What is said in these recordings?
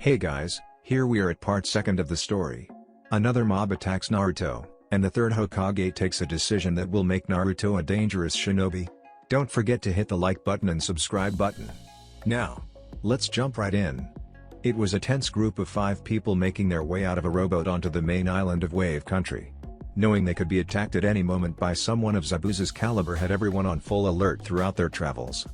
Hey guys, here we are at part 2 of the story. Another mob attacks Naruto, and the third Hokage takes a decision that will make Naruto a dangerous shinobi. Don't forget to hit the like button and subscribe button. Now, let's jump right in. It was a tense group of 5 people making their way out of a rowboat onto the main island of Wave Country. Knowing they could be attacked at any moment by someone of Zabuza's caliber had everyone on full alert throughout their travels.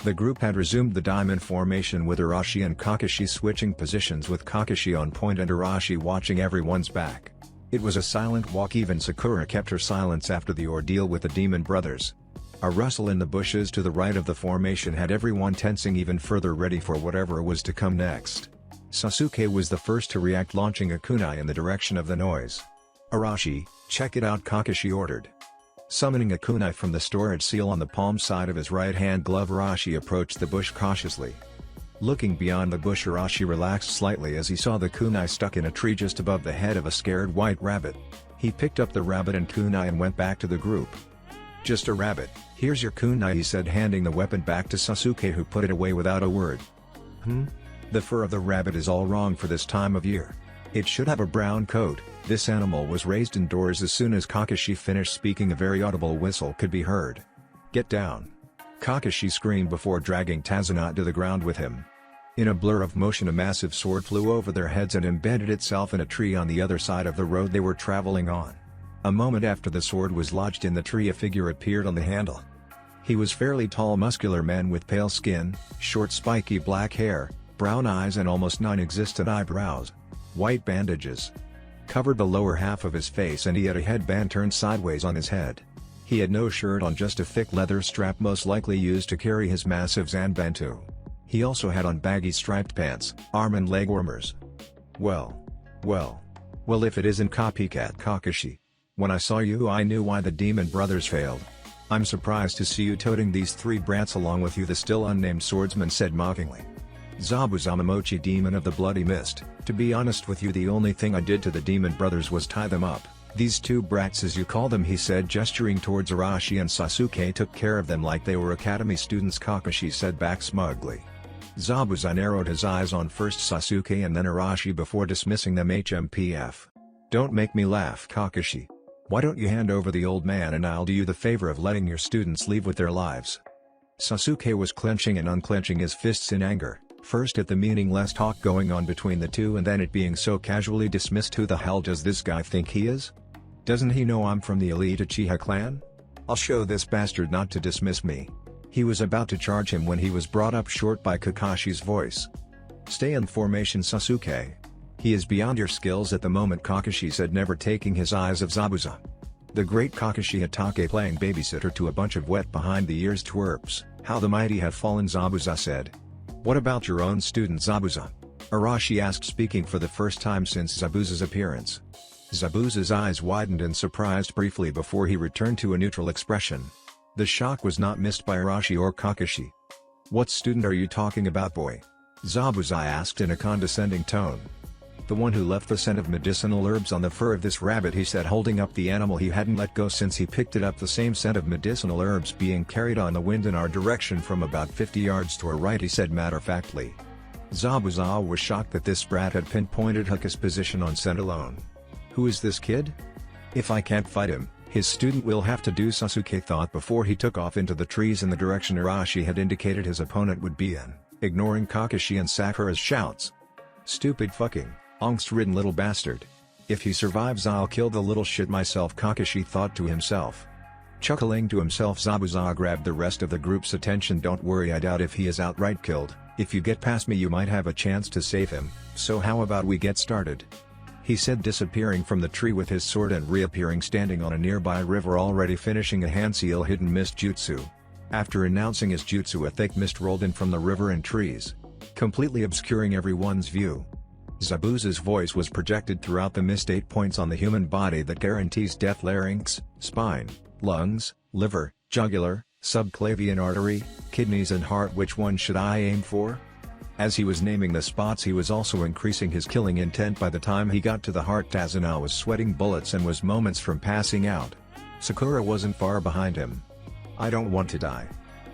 The group had resumed the diamond formation with Arashi and Kakashi switching positions with Kakashi on point and Arashi watching everyone's back. It was a silent walk, even Sakura kept her silence after the ordeal with the demon brothers. A rustle in the bushes to the right of the formation had everyone tensing even further, ready for whatever was to come next. Sasuke was the first to react, launching a kunai in the direction of the noise. "Arashi, check it out," Kakashi ordered. Summoning a kunai from the storage seal on the palm side of his right-hand glove, Arashi approached the bush cautiously. Looking beyond the bush, Arashi relaxed slightly as he saw the kunai stuck in a tree just above the head of a scared white rabbit. He picked up the rabbit and kunai and went back to the group. "Just a rabbit, here's your kunai," he said, handing the weapon back to Sasuke, who put it away without a word. The fur of the rabbit is all wrong for this time of year. It should have a brown coat. This animal was raised indoors. As soon as Kakashi finished speaking, a very audible whistle could be heard. "Get down!" Kakashi screamed before dragging Tazunat to the ground with him. In a blur of motion, a massive sword flew over their heads and embedded itself in a tree on the other side of the road they were traveling on. A moment after the sword was lodged in the tree, a figure appeared on the handle. He was fairly tall, muscular man with pale skin, short spiky black hair, brown eyes and almost non-existent eyebrows. White bandages covered the lower half of his face, and he had a headband turned sideways on his head. He had no shirt on, just a thick leather strap, most likely used to carry his massive zanbanto. He also had on baggy striped pants, arm and leg warmers. Well, if it isn't copycat Kakashi. When I saw you, I knew why the demon brothers failed. I'm surprised to see you toting these 3 brats along with you," the still unnamed swordsman said mockingly. "Zabuza Momochi, demon of the bloody mist, to be honest with you, the only thing I did to the demon brothers was tie them up. These 2 brats, as you call them," he said, gesturing towards Arashi and Sasuke, "took care of them like they were academy students," Kakashi said back smugly. Zabuza narrowed his eyes on first Sasuke and then Arashi before dismissing them. "HMPF. Don't make me laugh, Kakashi. Why don't you hand over the old man and I'll do you the favor of letting your students leave with their lives." Sasuke was clenching and unclenching his fists in anger. First at the meaningless talk going on between the two, and then it being so casually dismissed. Who the hell does this guy think he is? Doesn't he know I'm from the elite Uchiha clan? I'll show this bastard not to dismiss me. He was about to charge him when he was brought up short by Kakashi's voice. "Stay in formation, Sasuke. He is beyond your skills at the moment," Kakashi said, never taking his eyes of Zabuza. The great Kakashi Hatake, playing babysitter to a bunch of wet behind the ears twerps. "How the mighty have fallen," Zabuza said. "What about your own student, Zabuza?" Arashi asked, speaking for the first time since Zabuza's appearance. Zabuza's eyes widened in surprise briefly before he returned to a neutral expression. The shock was not missed by Arashi or Kakashi. "What student are you talking about, boy?" Zabuza asked in a condescending tone. "The one who left the scent of medicinal herbs on the fur of this rabbit," he said, holding up the animal he hadn't let go since he picked it up, the same scent of medicinal herbs being carried on the wind in our direction from about 50 yards to our right, he said matter-of-factly. Zabuza was shocked that this brat had pinpointed Hokage's position on scent alone. "Who is this kid? If I can't fight him, his student will have to do," Sasuke thought before he took off into the trees in the direction Arashi had indicated his opponent would be in, ignoring Kakashi and Sakura's shouts. "Stupid fucking angst-ridden little bastard. If he survives, I'll kill the little shit myself," Kakashi thought to himself. Chuckling to himself, Zabuza grabbed the rest of the group's attention. "Don't worry, I doubt if he is outright killed. If you get past me, you might have a chance to save him, so how about we get started?" he said, disappearing from the tree with his sword and reappearing standing on a nearby river, already finishing a hand seal hidden mist jutsu. After announcing his jutsu, a thick mist rolled in from the river and trees, completely obscuring everyone's view. Zabuza's voice was projected throughout the mist. 8 points on the human body that guarantees death: larynx, spine, lungs, liver, jugular, subclavian artery, kidneys and heart. Which one should I aim for? As he was naming the spots, he was also increasing his killing intent. By the time he got to the heart, Tazunat was sweating bullets and was moments from passing out. Sakura wasn't far behind him. "I don't want to die.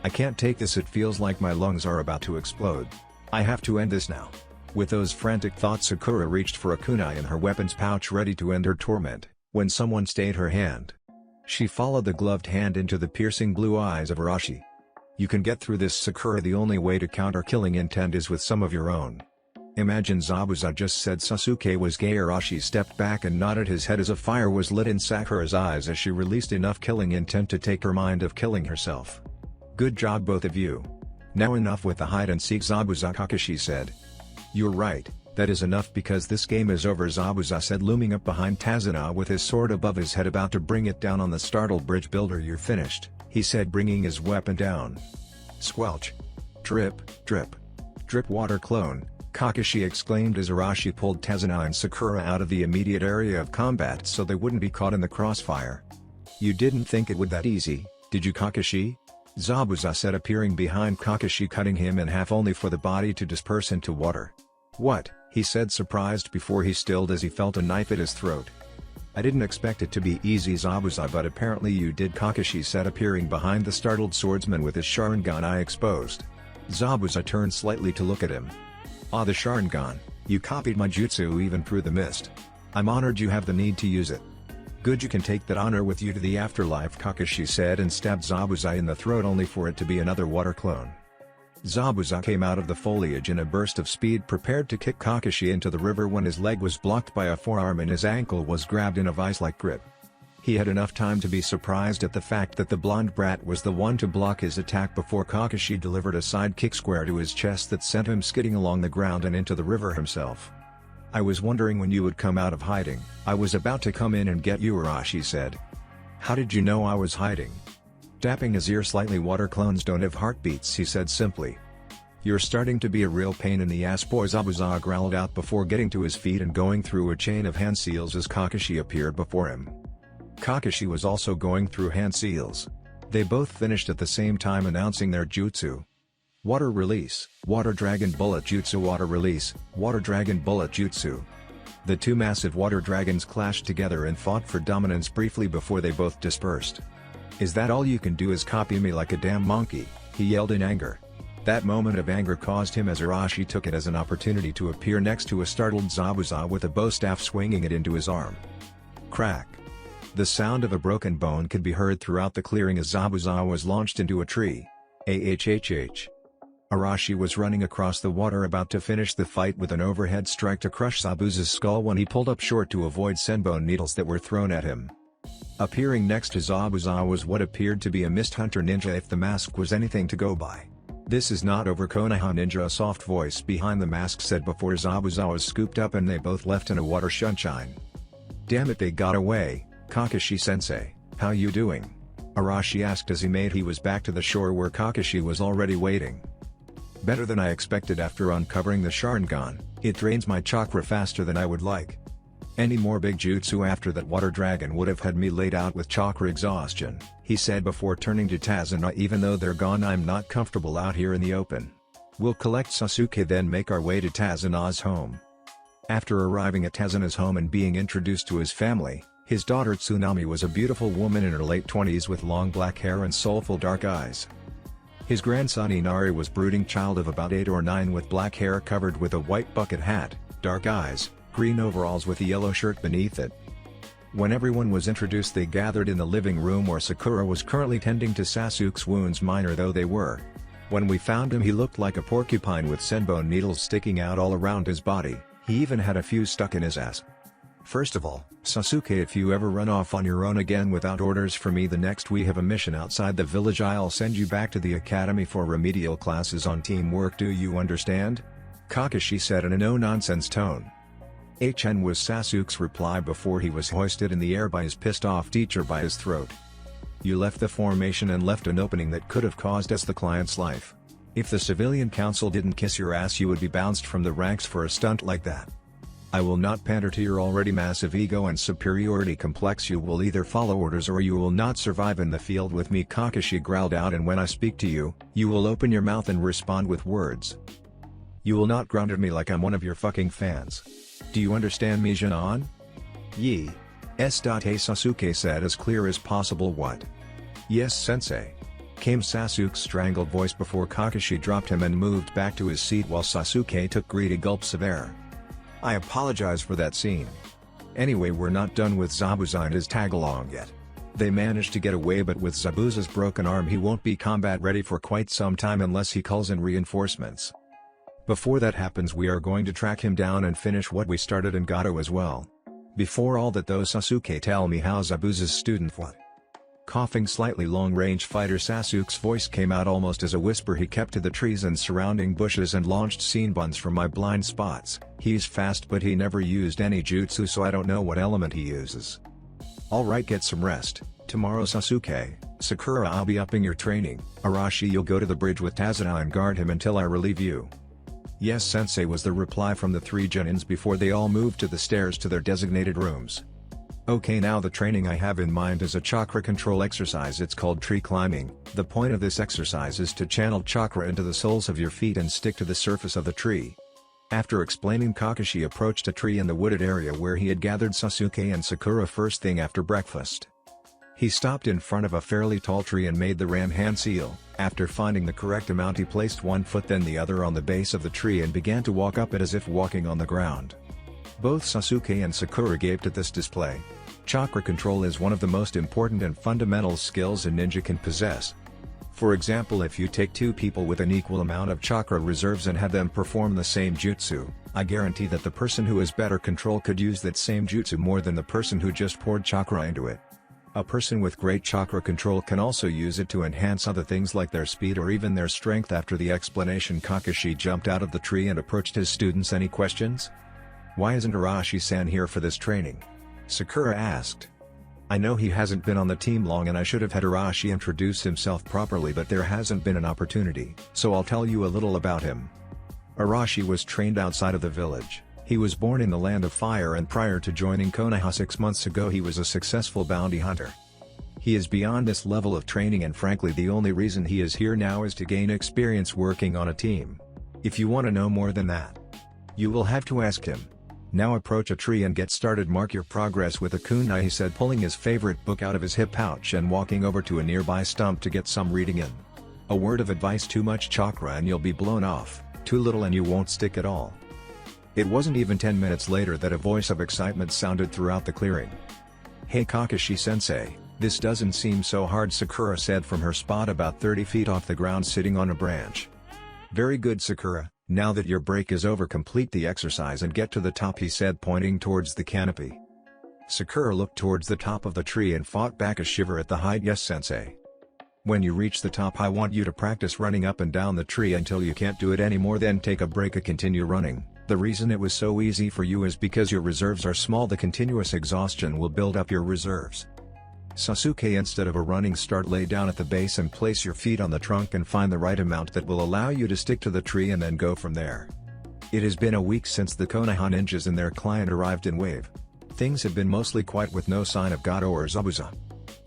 I can't take this, it feels like my lungs are about to explode. I have to end this now. With those frantic thoughts, Sakura reached for a kunai in her weapon's pouch ready to end her torment, when someone stayed her hand. She followed the gloved hand into the piercing blue eyes of Arashi. "You can get through this, Sakura. The only way to counter killing intent is with some of your own." "Imagine Zabuza just said Sasuke was gay." Arashi stepped back and nodded his head as a fire was lit in Sakura's eyes as she released enough killing intent to take her mind of killing herself. "Good job, both of you. Now enough with the hide-and-seek," Zabuza Kakashi said. "You're right, that is enough because this game is over," Zabuza said, looming up behind Tazuna with his sword above his head about to bring it down on the startled bridge builder. "You're finished," he said, bringing his weapon down. Squelch. Drip, drip. Drip water clone, Kakashi exclaimed as Arashi pulled Tazuna and Sakura out of the immediate area of combat so they wouldn't be caught in the crossfire. "You didn't think it would that easy, did you, Kakashi?" Zabuza said, appearing behind Kakashi, cutting him in half only for the body to disperse into water. "What?" he said, surprised before he stilled as he felt a knife at his throat. "I didn't expect it to be easy, Zabuza, but apparently you did," Kakashi said, appearing behind the startled swordsman with his Sharingan eye exposed. Zabuza turned slightly to look at him. "Ah, the Sharingan, you copied my jutsu even through the mist. I'm honored you have the need to use it." "Good, you can take that honor with you to the afterlife," Kakashi said, and stabbed Zabuza in the throat only for it to be another water clone. Zabuza came out of the foliage in a burst of speed, prepared to kick Kakashi into the river when his leg was blocked by a forearm and his ankle was grabbed in a vice-like grip. He had enough time to be surprised at the fact that the blonde brat was the one to block his attack before Kakashi delivered a side kick square to his chest that sent him skidding along the ground and into the river himself. "I was wondering when you would come out of hiding. I was about to come in and get you," Arashi said. "How did you know I was hiding?" Tapping his ear slightly. "Water clones don't have heartbeats," he said simply. "You're starting to be a real pain in the ass, boy," Zabuza growled out before getting to his feet and going through a chain of hand seals as Kakashi appeared before him. Kakashi was also going through hand seals. They both finished at the same time, announcing their jutsu. Water release, water dragon bullet jutsu. Water release, water dragon bullet jutsu. The two massive water dragons clashed together and fought for dominance briefly before they both dispersed. "Is that all you can do, is copy me like a damn monkey?" he yelled in anger. That moment of anger caused him as Arashi took it as an opportunity to appear next to a startled Zabuza with a bow staff, swinging it into his arm. Crack. The sound of a broken bone could be heard throughout the clearing as Zabuza was launched into a tree. Ahhh. Arashi was running across the water about to finish the fight with an overhead strike to crush Zabuza's skull when he pulled up short to avoid senbone needles that were thrown at him. Appearing next to Zabuza was what appeared to be a mist hunter ninja, if the mask was anything to go by. "This is not over, Konoha ninja," a soft voice behind the mask said before Zabuza was scooped up and they both left in a water sunshine. "Damn it, they got away. Kakashi-sensei, how you doing?" Arashi asked as he was back to the shore where Kakashi was already waiting. "Better than I expected after uncovering the Sharingan. It drains my chakra faster than I would like. Any more big jutsu after that water dragon would have had me laid out with chakra exhaustion," he said before turning to Tazuna. "Even though they're gone, I'm not comfortable out here in the open. We'll collect Sasuke then make our way to Tazuna's home." After arriving at Tazuna's home and being introduced to his family, his daughter Tsunami was a beautiful woman in her late 20s with long black hair and soulful dark eyes. His grandson Inari was brooding child of about 8 or 9 with black hair covered with a white bucket hat, dark eyes, green overalls with a yellow shirt beneath it. When everyone was introduced, they gathered in the living room where Sakura was currently tending to Sasuke's wounds, minor though they were. When we found him, he looked like a porcupine with senbone needles sticking out all around his body. He even had a few stuck in his ass. "First of all, Sasuke, if you ever run off on your own again without orders from me the next we have a mission outside the village, I'll send you back to the academy for remedial classes on teamwork. Do you understand?" Kakashi said in a no-nonsense tone. "HN," was Sasuke's reply before he was hoisted in the air by his pissed-off teacher by his throat. "You left the formation and left an opening that could have caused us the client's life. If the civilian council didn't kiss your ass, you would be bounced from the ranks for a stunt like that. I will not pander to your already massive ego and superiority complex. You will either follow orders or you will not survive in the field with me," Kakashi growled out, "and when I speak to you, you will open your mouth and respond with words. You will not grunt at me like I'm one of your fucking fans. Do you understand me, Jinan?" "Ye. S. Hey," Sasuke said as clear as possible. "What?" "Yes, sensei." came Sasuke's strangled voice before Kakashi dropped him and moved back to his seat while Sasuke took greedy gulps of air. I apologize for that scene. Anyway, we're not done with Zabuza and his tag-along yet. They managed to get away, but with Zabuza's broken arm he won't be combat ready for quite some time unless he calls in reinforcements. Before that happens, we are going to track him down and finish what we started in Gato as well. Before all that though, Sasuke, tell me how Zabuza's student what? Coughing slightly, long-range fighter Sasuke's voice came out almost as a whisper. He kept to the trees and surrounding bushes and launched scene buns from my blind spots. He's fast, but he never used any jutsu, so I don't know what element he uses. Alright, get some rest. Tomorrow Sasuke, Sakura, I'll be upping your training. Arashi, you'll go to the bridge with Tazuna and guard him until I relieve you. Yes sensei, was the reply from the three Genins before they all moved to the stairs to their designated rooms. Okay, now the training I have in mind is a chakra control exercise. It's called tree climbing. The point of this exercise is to channel chakra into the soles of your feet and stick to the surface of the tree. After explaining, Kakashi approached a tree in the wooded area where he had gathered Sasuke and Sakura first thing after breakfast. He stopped in front of a fairly tall tree and made the ram hand seal. After finding the correct amount, he placed one foot then the other on the base of the tree and began to walk up it as if walking on the ground. Both Sasuke and Sakura gaped at this display. Chakra control is one of the most important and fundamental skills a ninja can possess. For example, if you take two people with an equal amount of chakra reserves and have them perform the same jutsu, I guarantee that the person who has better control could use that same jutsu more than the person who just poured chakra into it. A person with great chakra control can also use it to enhance other things like their speed or even their strength. After the explanation, Kakashi jumped out of the tree and approached his students. Any questions? Why isn't Arashi-san here for this training? Sakura asked. I know he hasn't been on the team long and I should have had Arashi introduce himself properly, but there hasn't been an opportunity, so I'll tell you a little about him. Arashi was trained outside of the village. He was born in the Land of Fire, and prior to joining Konoha 6 months ago he was a successful bounty hunter. He is beyond this level of training, and frankly the only reason he is here now is to gain experience working on a team. If you want to know more than that, you will have to ask him. Now approach a tree and get started. Mark your progress with a kunai, he said, pulling his favorite book out of his hip pouch and walking over to a nearby stump to get some reading in. A word of advice: too much chakra and you'll be blown off, too little and you won't stick at all. It wasn't even 10 minutes later that a voice of excitement sounded throughout the clearing. Hey Kakashi-sensei, this doesn't seem so hard, Sakura said from her spot about 30 feet off the ground sitting on a branch. Very good, Sakura. Now that your break is over, complete the exercise and get to the top, he said, pointing towards the canopy. Sakura looked towards the top of the tree and fought back a shiver at the height. Yes sensei. When you reach the top I want you to practice running up and down the tree until you can't do it anymore, then take a break and continue running. The reason it was so easy for you is because your reserves are small. The continuous exhaustion will build up your reserves. Sasuke, instead of a running start, lay down at the base and place your feet on the trunk and find the right amount that will allow you to stick to the tree and then go from there. It has been a week since the Konoha ninjas and their client arrived in Wave. Things have been mostly quiet with no sign of Gato or Zabuza.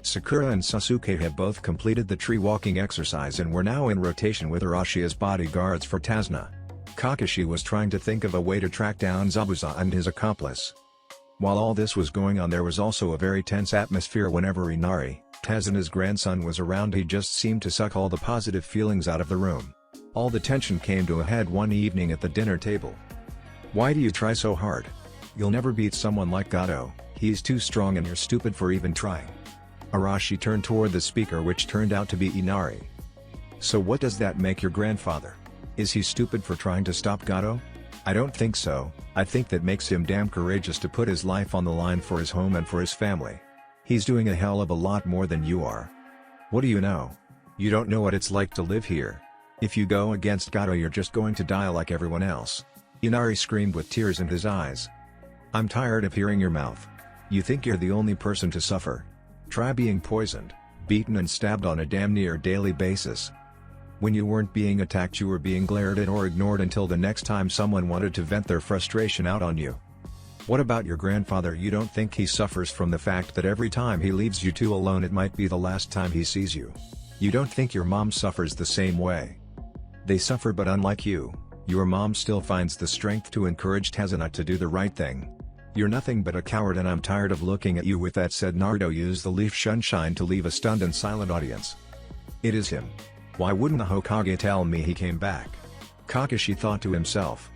Sakura and Sasuke have both completed the tree walking exercise and were now in rotation with Arashi as bodyguards for Tazuna. Kakashi was trying to think of a way to track down Zabuza and his accomplice. While all this was going on, there was also a very tense atmosphere whenever Inari, Tazuna's grandson, was around. He just seemed to suck all the positive feelings out of the room. All the tension came to a head one evening at the dinner table. Why do you try so hard? You'll never beat someone like Gato. He's too strong and you're stupid for even trying. Arashi turned toward the speaker, which turned out to be Inari. So what does that make your grandfather? Is he stupid for trying to stop Gato? I don't think so. I think that makes him damn courageous to put his life on the line for his home and for his family. He's doing a hell of a lot more than you are. What do you know? You don't know what it's like to live here. If you go against Gato, you're just going to die like everyone else. Inari screamed with tears in his eyes. I'm tired of hearing your mouth. You think you're the only person to suffer. Try being poisoned, beaten and stabbed on a damn near daily basis. When you weren't being attacked, you were being glared at or ignored until the next time someone wanted to vent their frustration out on you. What about your grandfather? You don't think he suffers from the fact that every time he leaves you two alone it might be the last time he sees you? You don't think your mom suffers the same way? They suffer, but unlike you, your mom still finds the strength to encourage Tazuna to do the right thing. You're nothing but a coward and I'm tired of looking at you. With that said, Naruto used the leaf sunshine to leave a stunned and silent audience. It is him. Why wouldn't the Hokage tell me he came back? Kakashi thought to himself.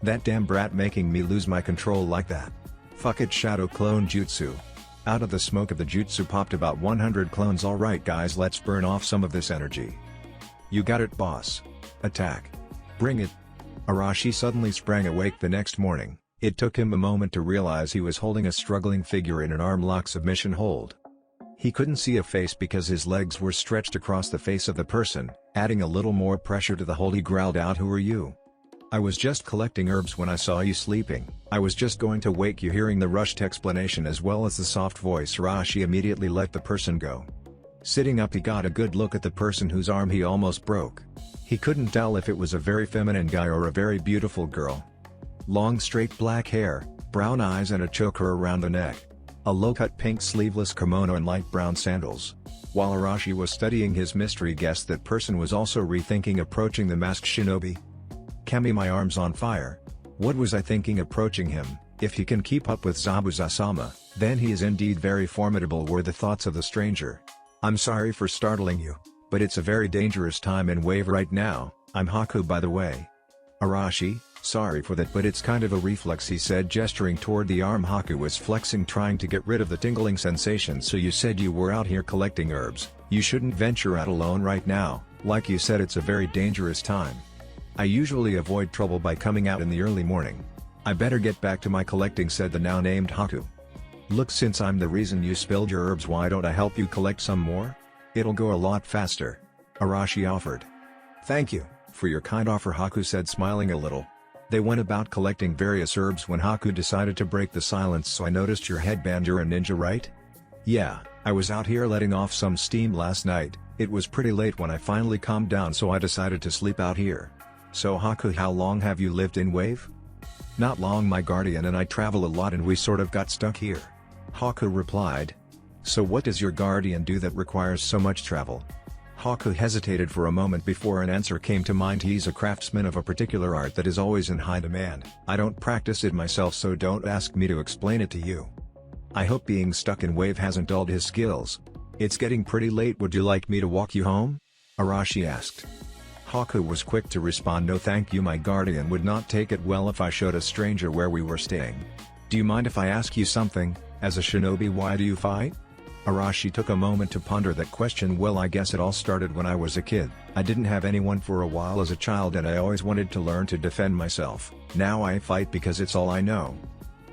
That damn brat making me lose my control like that. Fuck it, shadow clone jutsu. Out of the smoke of the jutsu popped about 100 clones. Alright guys, let's burn off some of this energy. You got it, boss. Attack. Bring it. Arashi suddenly sprang awake the next morning. It took him a moment to realize he was holding a struggling figure in an arm lock submission hold. He couldn't see a face because his legs were stretched across the face of the person, adding a little more pressure to the hold. He growled out, "Who are you?" "I was just collecting herbs when I saw you sleeping. I was just going to wake you." Hearing the rushed explanation as well as the soft voice, Arashi immediately let the person go. Sitting up, he got a good look at the person whose arm he almost broke. He couldn't tell if it was a very feminine guy or a very beautiful girl. Long straight black hair, brown eyes and a choker around the neck. A low-cut pink sleeveless kimono and light brown sandals. While Arashi was studying his mystery guest, that person was also rethinking approaching the masked shinobi. "Kami, my arm's on fire. What was I thinking approaching him? If he can keep up with Zabuza-sama, then he is indeed very formidable," were the thoughts of the stranger. "I'm sorry for startling you, but it's a very dangerous time in Wave right now. I'm Haku, by the way." "Arashi, sorry for that, but it's kind of a reflex," he said, gesturing toward the arm Haku was flexing, trying to get rid of the tingling sensation. "So you said you were out here collecting herbs. You shouldn't venture out alone right now. Like you said, it's a very dangerous time. I usually avoid trouble by coming out in the early morning. I better get back to my collecting," said the now named Haku. "Look, since I'm the reason you spilled your herbs, why don't I help you collect some more? It'll go a lot faster," Arashi offered. "Thank you for your kind offer," Haku said, smiling a little. They went about collecting various herbs when Haku decided to break the silence. "So I noticed your headband. You're a ninja, right?" "Yeah, I was out here letting off some steam last night. It was pretty late when I finally calmed down, so I decided to sleep out here." "So Haku, how long have you lived in Wave?" "Not long. My guardian and I travel a lot and we sort of got stuck here," Haku replied. "So what does your guardian do that requires so much travel?" Haku hesitated for a moment before an answer came to mind. "He's a craftsman of a particular art that is always in high demand. I don't practice it myself, so don't ask me to explain it to you." "I hope being stuck in Wave hasn't dulled his skills. It's getting pretty late. Would you like me to walk you home?" Arashi asked. Haku was quick to respond, "No thank you, my guardian would not take it well if I showed a stranger where we were staying." "Do you mind if I ask you something? As a shinobi, why do you fight?" Arashi took a moment to ponder that question. "Well, I guess it all started when I was a kid. I didn't have anyone for a while as a child and I always wanted to learn to defend myself. Now I fight because it's all I know."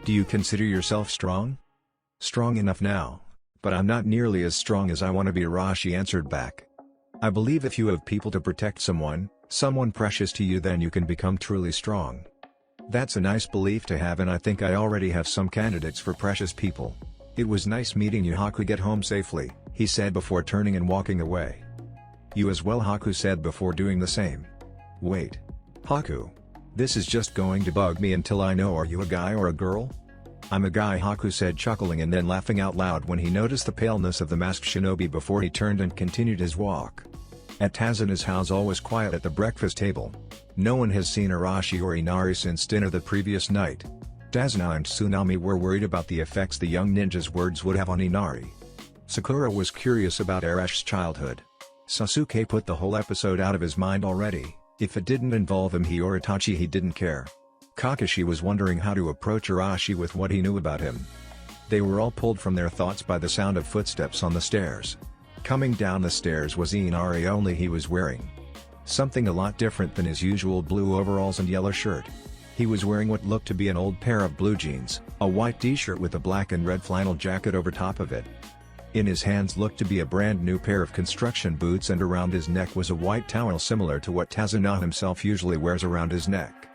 "Do you consider yourself strong?" "Strong enough now, but I'm not nearly as strong as I want to be," Arashi answered back. "I believe if you have people to protect someone precious to you, then you can become truly strong." "That's a nice belief to have, and I think I already have some candidates for precious people." "It was nice meeting you, Haku. Get home safely," he said before turning and walking away. "You as well," Haku said before doing the same. "Wait. Haku. This is just going to bug me until I know, are you a guy or a girl?" "I'm a guy," Haku said, chuckling and then laughing out loud when he noticed the paleness of the masked shinobi before he turned and continued his walk. At Tazuna's house, all was quiet at the breakfast table. No one has seen Arashi or Inari since dinner the previous night. Tazuna and Tsunami were worried about the effects the young ninja's words would have on Inari. Sakura was curious about Arash's childhood. Sasuke put the whole episode out of his mind already. If it didn't involve him or Itachi, he didn't care. Kakashi was wondering how to approach Arashi with what he knew about him. They were all pulled from their thoughts by the sound of footsteps on the stairs. Coming down the stairs was Inari, only he was wearing something a lot different than his usual blue overalls and yellow shirt. He was wearing what looked to be an old pair of blue jeans, a white t-shirt with a black and red flannel jacket over top of it. In his hands looked to be a brand new pair of construction boots, and around his neck was a white towel similar to what Tazuna himself usually wears around his neck.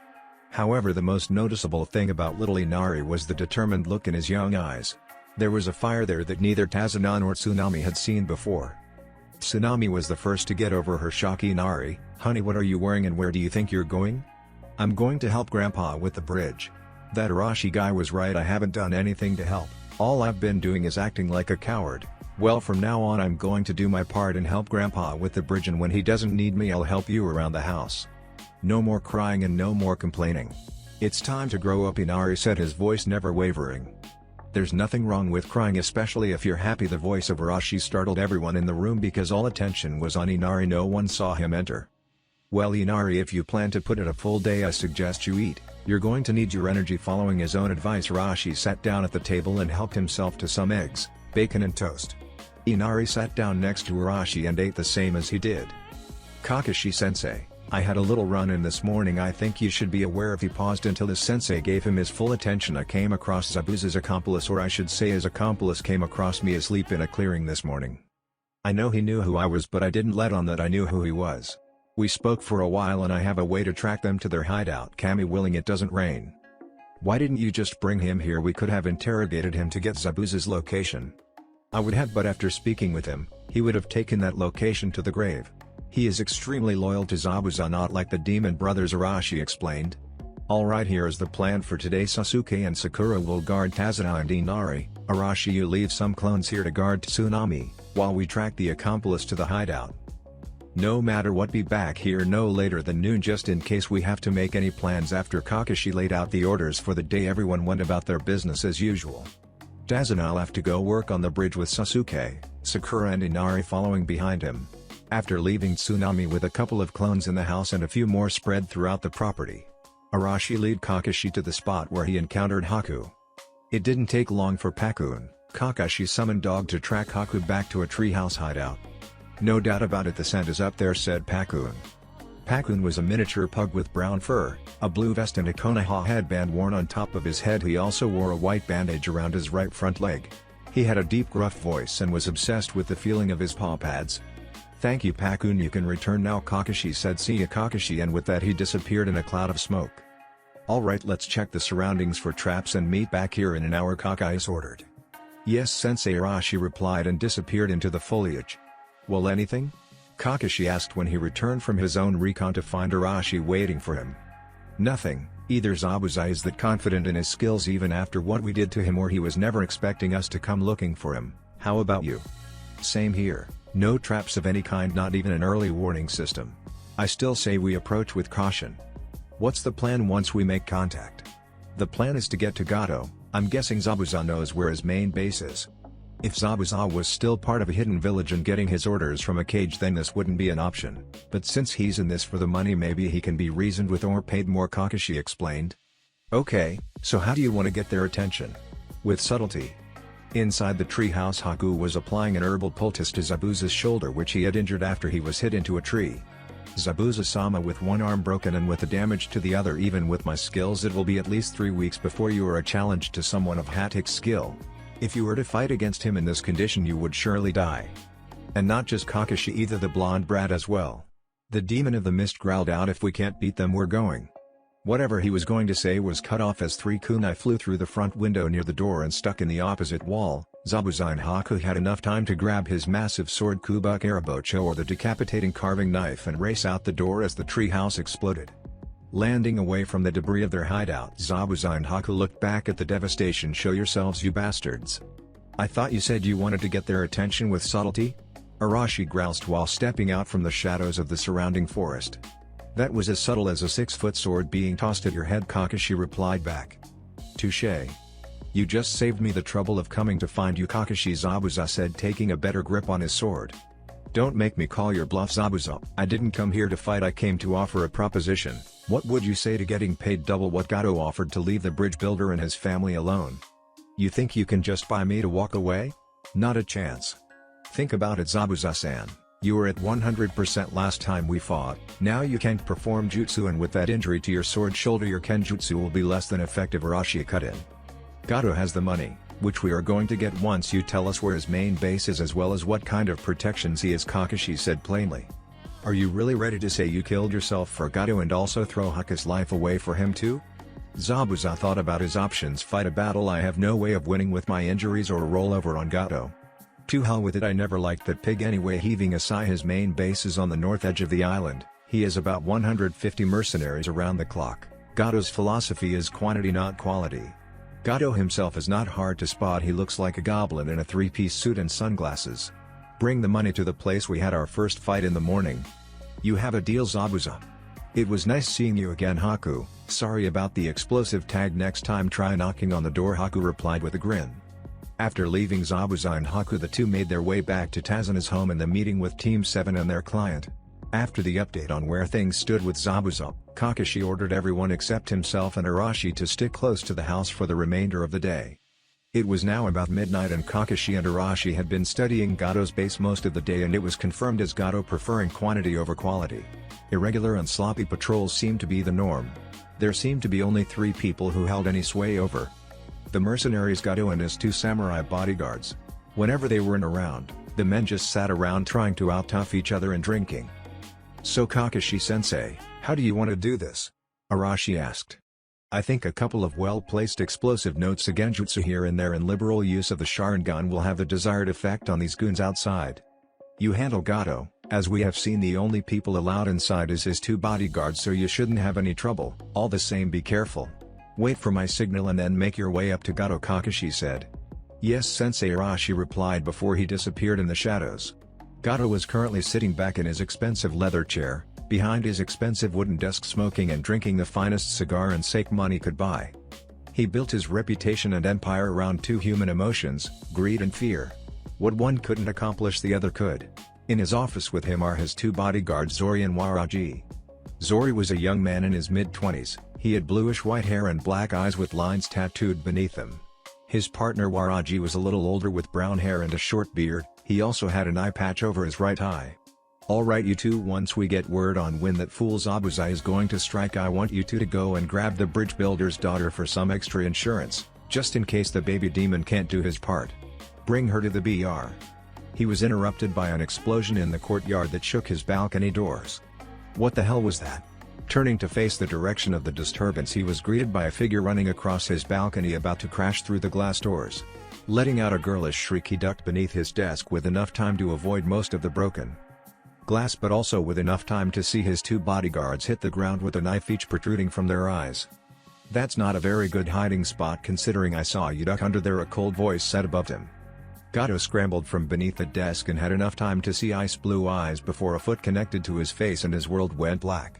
However, the most noticeable thing about little Inari was the determined look in his young eyes. There was a fire there that neither Tazuna nor Tsunami had seen before. Tsunami was the first to get over her shock. "Inari, honey, what are you wearing and where do you think you're going?" "I'm going to help Grandpa with the bridge." That Arashi guy was right. "I haven't done anything to help. All I've been doing is acting like a coward. Well, from now on I'm going to do my part and help Grandpa with the bridge, and when he doesn't need me I'll help you around the house. No more crying and no more complaining. It's time to grow up," Inari said, his voice never wavering. There's nothing wrong with crying, especially if you're happy. The voice of Arashi startled everyone in the room because all attention was on Inari. No one saw him enter. Well Inari, if you plan to put it a full day I suggest you eat, you're going to need your energy. Following his own advice, Arashi sat down at the table and helped himself to some eggs, bacon and toast. Inari sat down next to Arashi and ate the same as he did. Kakashi-sensei, I had a little run-in this morning. I think you should be aware. If he paused until his sensei gave him his full attention. I came across Zabuza's accomplice, or I should say his accomplice came across me asleep in a clearing this morning. I know he knew who I was, but I didn't let on that I knew who he was. We spoke for a while and I have a way to track them to their hideout. Kami willing it doesn't rain. Why didn't you just bring him here? We could have interrogated him to get Zabuza's location. I would have, but after speaking with him, he would have taken that location to the grave. He is extremely loyal to Zabuza, not like the demon brothers, Arashi explained. Alright, here is the plan for today. Sasuke and Sakura will guard Tazuna and Inari. Arashi, you leave some clones here to guard Tsunami, while we track the accomplice to the hideout. No matter what, be back here no later than noon just in case we have to make any plans. After Kakashi laid out the orders for the day, everyone went about their business as usual. Tazuna left to go work on the bridge with Sasuke, Sakura and Inari following behind him. After leaving Tsunami with a couple of clones in the house and a few more spread throughout the property, Arashi led Kakashi to the spot where he encountered Haku. It didn't take long for Kakashi summoned dog to track Haku back to a treehouse hideout. No doubt about it, the scent is up there, said Pakun. Pakun was a miniature pug with brown fur, a blue vest and a Konoha headband worn on top of his head. He also wore a white bandage around his right front leg. He had a deep gruff voice and was obsessed with the feeling of his paw pads. Thank you Pakun, you can return now, Kakashi said. See ya Kakashi, and with that he disappeared in a cloud of smoke. Alright, let's check the surroundings for traps and meet back here in an hour, Kakashi ordered. Yes sensei, Arashi replied and disappeared into the foliage. Well, anything? Kakashi asked when he returned from his own recon to find Arashi waiting for him. Nothing, either Zabuza is that confident in his skills even after what we did to him, or he was never expecting us to come looking for him. How about you? Same here, no traps of any kind, not even an early warning system. I still say we approach with caution. What's the plan once we make contact? The plan is to get to Gato. I'm guessing Zabuza knows where his main base is. If Zabuza was still part of a hidden village and getting his orders from a cage, then this wouldn't be an option, but since he's in this for the money, maybe he can be reasoned with or paid more, Kakashi explained. Okay, so how do you want to get their attention? With subtlety. Inside the treehouse, Haku was applying an herbal poultice to Zabuza's shoulder, which he had injured after he was hit into a tree. Zabuza-sama, with one arm broken and with the damage to the other, even with my skills it will be at least 3 weeks before you are a challenge to someone of Hatik's skill. If you were to fight against him in this condition you would surely die. And not just Kakashi either, the blonde brat as well. The demon of the mist growled out, if we can't beat them we're going. Whatever he was going to say was cut off as 3 kunai flew through the front window near the door and stuck in the opposite wall. Zabuza and Haku had enough time to grab his massive sword Kubuk Arabocho, or the decapitating carving knife, and race out the door as the treehouse exploded. Landing away from the debris of their hideout, Zabuza and Haku looked back at the devastation. Show yourselves, you bastards. I thought you said you wanted to get their attention with subtlety? Arashi groused while stepping out from the shadows of the surrounding forest. That was as subtle as a 6-foot sword being tossed at your head, Kakashi replied back. Touché. You just saved me the trouble of coming to find you, Kakashi, Zabuza said, taking a better grip on his sword. Don't make me call your bluff, Zabuza. I didn't come here to fight, I came to offer a proposition. What would you say to getting paid double what Gato offered to leave the bridge builder and his family alone? You think you can just buy me to walk away? Not a chance. Think about it, Zabuza-san. You were at 100% last time we fought. Now you can't perform jutsu, and with that injury to your sword shoulder your kenjutsu will be less than effective. Arashi cut in. Gato has the money, which we are going to get once you tell us where his main base is as well as what kind of protections he has, Kakashi said plainly. Are you really ready to say you killed yourself for Gato and also throw Haku's life away for him too? Zabuza thought about his options. Fight a battle I have no way of winning with my injuries, or roll over on Gato. To hell with it, I never liked that pig anyway. Heaving a sigh, his main base is on the north edge of the island. He has about 150 mercenaries around the clock. Gato's philosophy is quantity not quality. Gato himself is not hard to spot. He looks like a goblin in a 3-piece suit and sunglasses. Bring the money to the place we had our first fight in the morning. You have a deal, Zabuza. It was nice seeing you again, Haku. Sorry about the explosive tag, next time try knocking on the door, Haku replied with a grin. After leaving Zabuza and Haku, the two made their way back to Tazuna's home in the meeting with Team 7 and their client. After the update on where things stood with Zabuza, Kakashi ordered everyone except himself and Arashi to stick close to the house for the remainder of the day. It was now about midnight and Kakashi and Arashi had been studying Gato's base most of the day, and it was confirmed as Gato preferring quantity over quality. Irregular and sloppy patrols seemed to be the norm. There seemed to be only 3 people who held any sway over the mercenaries, Gato and his 2 samurai bodyguards. Whenever they weren't around, the men just sat around trying to out-tough each other and drinking. "So Kakashi-sensei, how do you want to do this?" Arashi asked. "I think a couple of well-placed explosive notes of genjutsu here and there and liberal use of the Sharingan will have the desired effect on these goons outside. You handle Gato, as we have seen the only people allowed inside is his 2 bodyguards, so you shouldn't have any trouble. All the same, be careful. Wait for my signal and then make your way up to Gato," Kakashi said. "Yes, sensei," Arashi replied before he disappeared in the shadows. Gato was currently sitting back in his expensive leather chair, behind his expensive wooden desk, smoking and drinking the finest cigar and sake money could buy. He built his reputation and empire around 2 human emotions, greed and fear. What one couldn't accomplish, the other could. In his office with him are his 2 bodyguards, Zori and Waraji. Zori was a young man in his mid-20s, he had bluish-white hair and black eyes with lines tattooed beneath them. His partner Waraji was a little older with brown hair and a short beard, he also had an eye patch over his right eye. "Alright you two, once we get word on when that fool Zabuza is going to strike, I want you two to go and grab the bridge builder's daughter for some extra insurance, just in case the baby demon can't do his part. Bring her to the BR." He was interrupted by an explosion in the courtyard that shook his balcony doors. What the hell was that? Turning to face the direction of the disturbance, he was greeted by a figure running across his balcony about to crash through the glass doors. Letting out a girlish shriek, he ducked beneath his desk with enough time to avoid most of the broken glass, but also with enough time to see his 2 bodyguards hit the ground with a knife each protruding from their eyes. "That's not a very good hiding spot considering I saw you duck under there," a cold voice said above him. Gato scrambled from beneath the desk and had enough time to see ice blue eyes before a foot connected to his face and his world went black.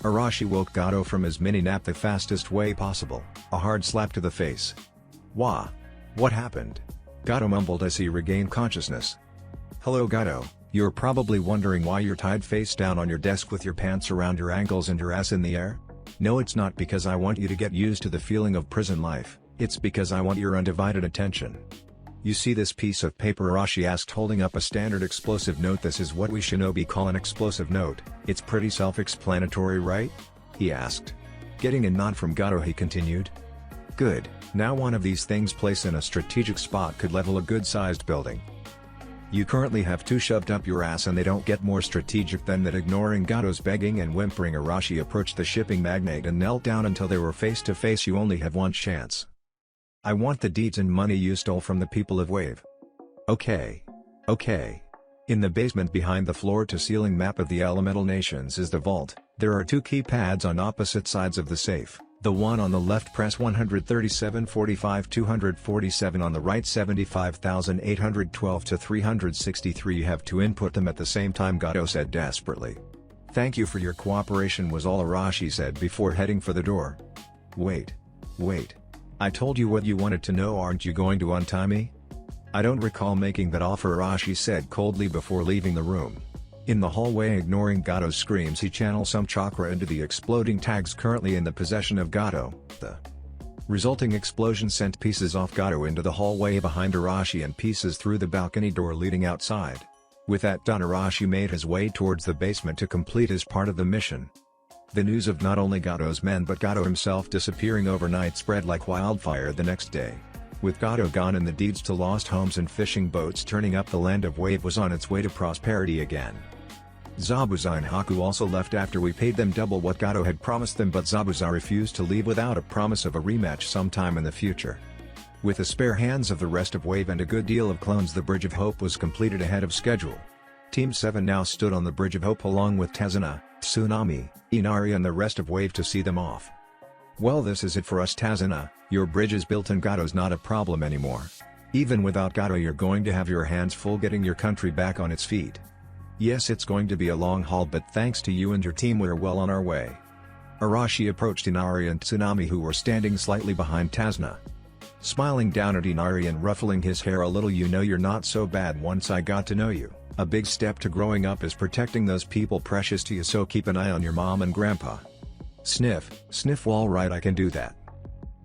Arashi woke Gato from his mini-nap the fastest way possible, a hard slap to the face. "Wah! What happened?" Gato mumbled as he regained consciousness. "Hello Gato, you're probably wondering why you're tied face down on your desk with your pants around your ankles and your ass in the air? No, it's not because I want you to get used to the feeling of prison life, it's because I want your undivided attention. You see this piece of paper?" Arashi asked, holding up a standard explosive note. "This is what we shinobi call an explosive note. It's pretty self-explanatory, right?" he asked. Getting a nod from Gato, he continued. "Good, now one of these things placed in a strategic spot could level a good-sized building. You currently have 2 shoved up your ass and they don't get more strategic than that." Ignoring Gato's begging and whimpering, Arashi approached the shipping magnate and knelt down until they were face to face. "You only have one chance. I want the deeds and money you stole from the people of Wave." Okay. In the basement behind the floor-to-ceiling map of the elemental nations is the vault. There are 2 keypads on opposite sides of the safe. The one on the left, press 13745 247, on the right 75,812 to 363. You have to input them at the same time, Gato said desperately. "Thank you for your cooperation," was all Arashi said before heading for the door. Wait. I told you what you wanted to know, aren't you going to untie me?" "I don't recall making that offer," Arashi said coldly before leaving the room. In the hallway, ignoring Gato's screams, he channeled some chakra into the exploding tags currently in the possession of Gato. The resulting explosion sent pieces off Gato into the hallway behind Arashi and pieces through the balcony door leading outside. With that done, Arashi made his way towards the basement to complete his part of the mission. The news of not only Gato's men but Gato himself disappearing overnight spread like wildfire the next day. With Gato gone and the deeds to lost homes and fishing boats turning up, the land of Wave was on its way to prosperity again. Zabuza and Haku also left after we paid them double what Gato had promised them, but Zabuza refused to leave without a promise of a rematch sometime in the future. With the spare hands of the rest of Wave and a good deal of clones, the Bridge of Hope was completed ahead of schedule. Team 7 now stood on the Bridge of Hope along with Tazuna, Tsunami, Inari and the rest of Wave to see them off. "Well, this is it for us, Tazuna, your bridge is built and Gato's not a problem anymore. Even without Gato you're going to have your hands full getting your country back on its feet. Yes, it's going to be a long haul, but thanks to you and your team we're well on our way." Arashi approached Inari and Tsunami, who were standing slightly behind Tazuna. Smiling down at Inari and ruffling his hair a little, you know you're not so bad once I got to know you. A big step to growing up is protecting those people precious to you, so keep an eye on your mom and grandpa. Sniff, sniff, all right, I can do that.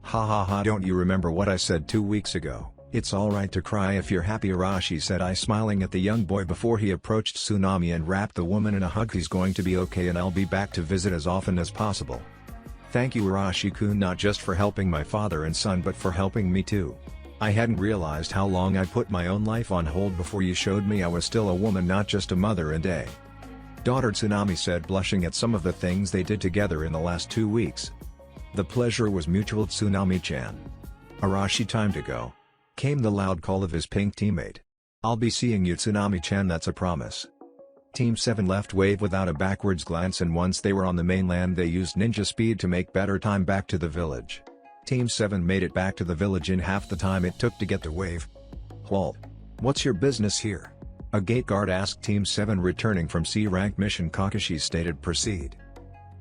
Ha ha ha, don't you remember what I said 2 weeks ago? It's alright to cry if you're happy, Arashi said, smiling at the young boy before he approached Tsunami and wrapped the woman in a hug. He's going to be okay and I'll be back to visit as often as possible. Thank you, Arashi-kun, not just for helping my father and son but for helping me too. I hadn't realized how long I put my own life on hold before you showed me I was still a woman, not just a mother and a daughter, Tsunami said, blushing at some of the things they did together in the last 2 weeks. The pleasure was mutual, Tsunami-chan. Arashi, time to go. Came the loud call of his pink teammate. I'll be seeing you, Tsunami-chan, that's a promise. Team 7 left Wave without a backwards glance, and once they were on the mainland they used ninja speed to make better time back to the village. Team 7 made it back to the village in half the time it took to get to Wave. Halt. What's your business here? A gate guard asked Team 7, returning from C-rank mission. Kakashi stated, proceed.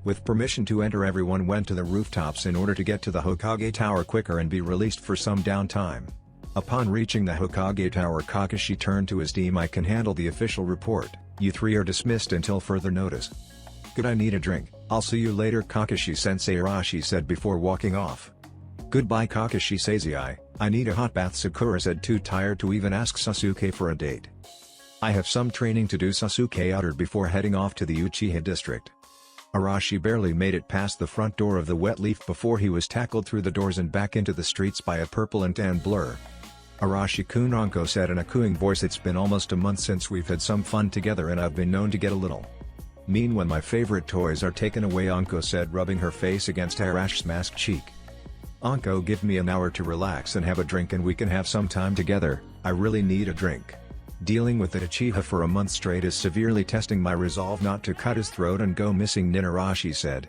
With permission to enter, everyone went to the rooftops in order to get to the Hokage tower quicker and be released for some downtime. Upon reaching the Hokage tower, Kakashi turned to his team. I can handle the official report. You 3 are dismissed until further notice. Good, I need a drink. I'll see you later, Kakashi-sensei, Arashi said before walking off. Goodbye, Kakashi-sensei, I need a hot bath, Sakura said, too tired to even ask Sasuke for a date. I have some training to do, Sasuke uttered before heading off to the Uchiha district. Arashi barely made it past the front door of the Wet Leaf before he was tackled through the doors and back into the streets by a purple and tan blur. Arashi-kun, Anko said in a cooing voice, it's been almost a month since we've had some fun together and I've been known to get a little mean when my favorite toys are taken away, Anko said, rubbing her face against Arash's masked cheek. Anko, give me an hour to relax and have a drink and we can have some time together. I really need a drink. Dealing with the Uchiha for a month straight is severely testing my resolve not to cut his throat and go missing, Arashi said.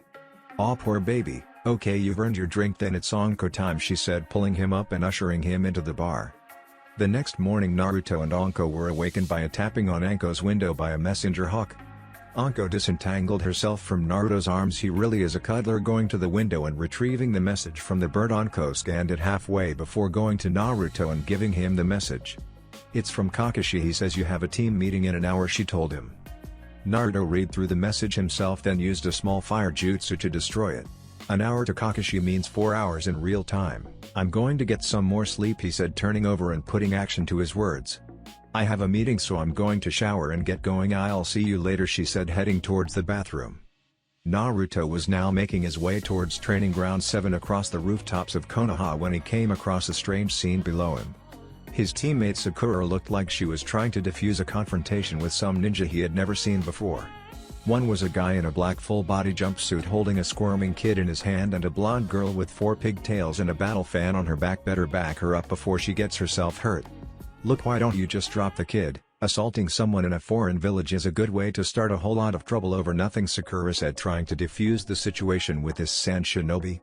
Aw, poor baby. Okay, you've earned your drink, then it's Anko time, she said, pulling him up and ushering him into the bar. The next morning, Naruto and Anko were awakened by a tapping on Anko's window by a messenger hawk. Anko disentangled herself from Naruto's arms. He really is a cuddler. Going to the window and retrieving the message from the bird, Anko scanned it halfway before going to Naruto and giving him the message. It's from Kakashi, he says you have a team meeting in an hour, she told him. Naruto read through the message himself, then used a small fire jutsu to destroy it. An hour to Kakashi means 4 hours in real time. I'm going to get some more sleep, he said, turning over and putting action to his words. I have a meeting, so I'm going to shower and get going. I'll see you later, she said, heading towards the bathroom. Naruto was now making his way towards Training Ground 7 across the rooftops of Konoha when he came across a strange scene below him. His teammate Sakura looked like she was trying to defuse a confrontation with some ninja he had never seen before. One was a guy in a black full-body jumpsuit holding a squirming kid in his hand, and a blonde girl with 4 pigtails and a battle fan on her back. Better back her up before she gets herself hurt. Look, why don't you just drop the kid? Assaulting someone in a foreign village is a good way to start a whole lot of trouble over nothing, Sakura said, trying to defuse the situation with his sand shinobi.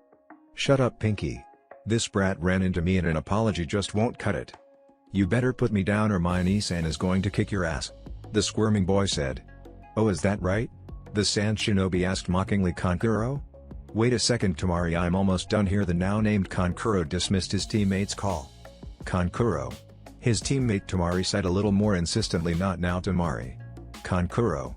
Shut up, Pinky. This brat ran into me and an apology just won't cut it. You better put me down or my Nissan is going to kick your ass. The squirming boy said. Oh, is that right? The sand shinobi asked mockingly. Kankuro? Wait a second, Tamari, I'm almost done here. The now named Kankuro dismissed his teammate's call. Kankuro? His teammate Tamari said a little more insistently. Not now, Tamari. Kankuro.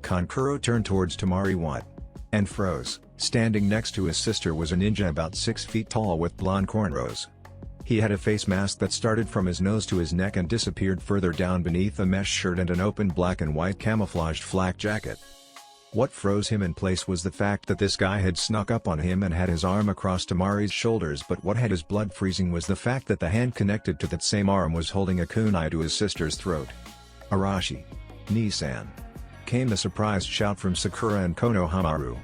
Kankuro turned towards Tamari, what? And froze. Standing next to his sister was a ninja about 6 feet tall with blonde cornrows. He had a face mask that started from his nose to his neck and disappeared further down beneath a mesh shirt and an open black and white camouflaged flak jacket. What froze him in place was the fact that this guy had snuck up on him and had his arm across Tamari's shoulders, but what had his blood freezing was the fact that the hand connected to that same arm was holding a kunai to his sister's throat. Arashi. Nissan. Came the surprised shout from Sakura and Konohamaru.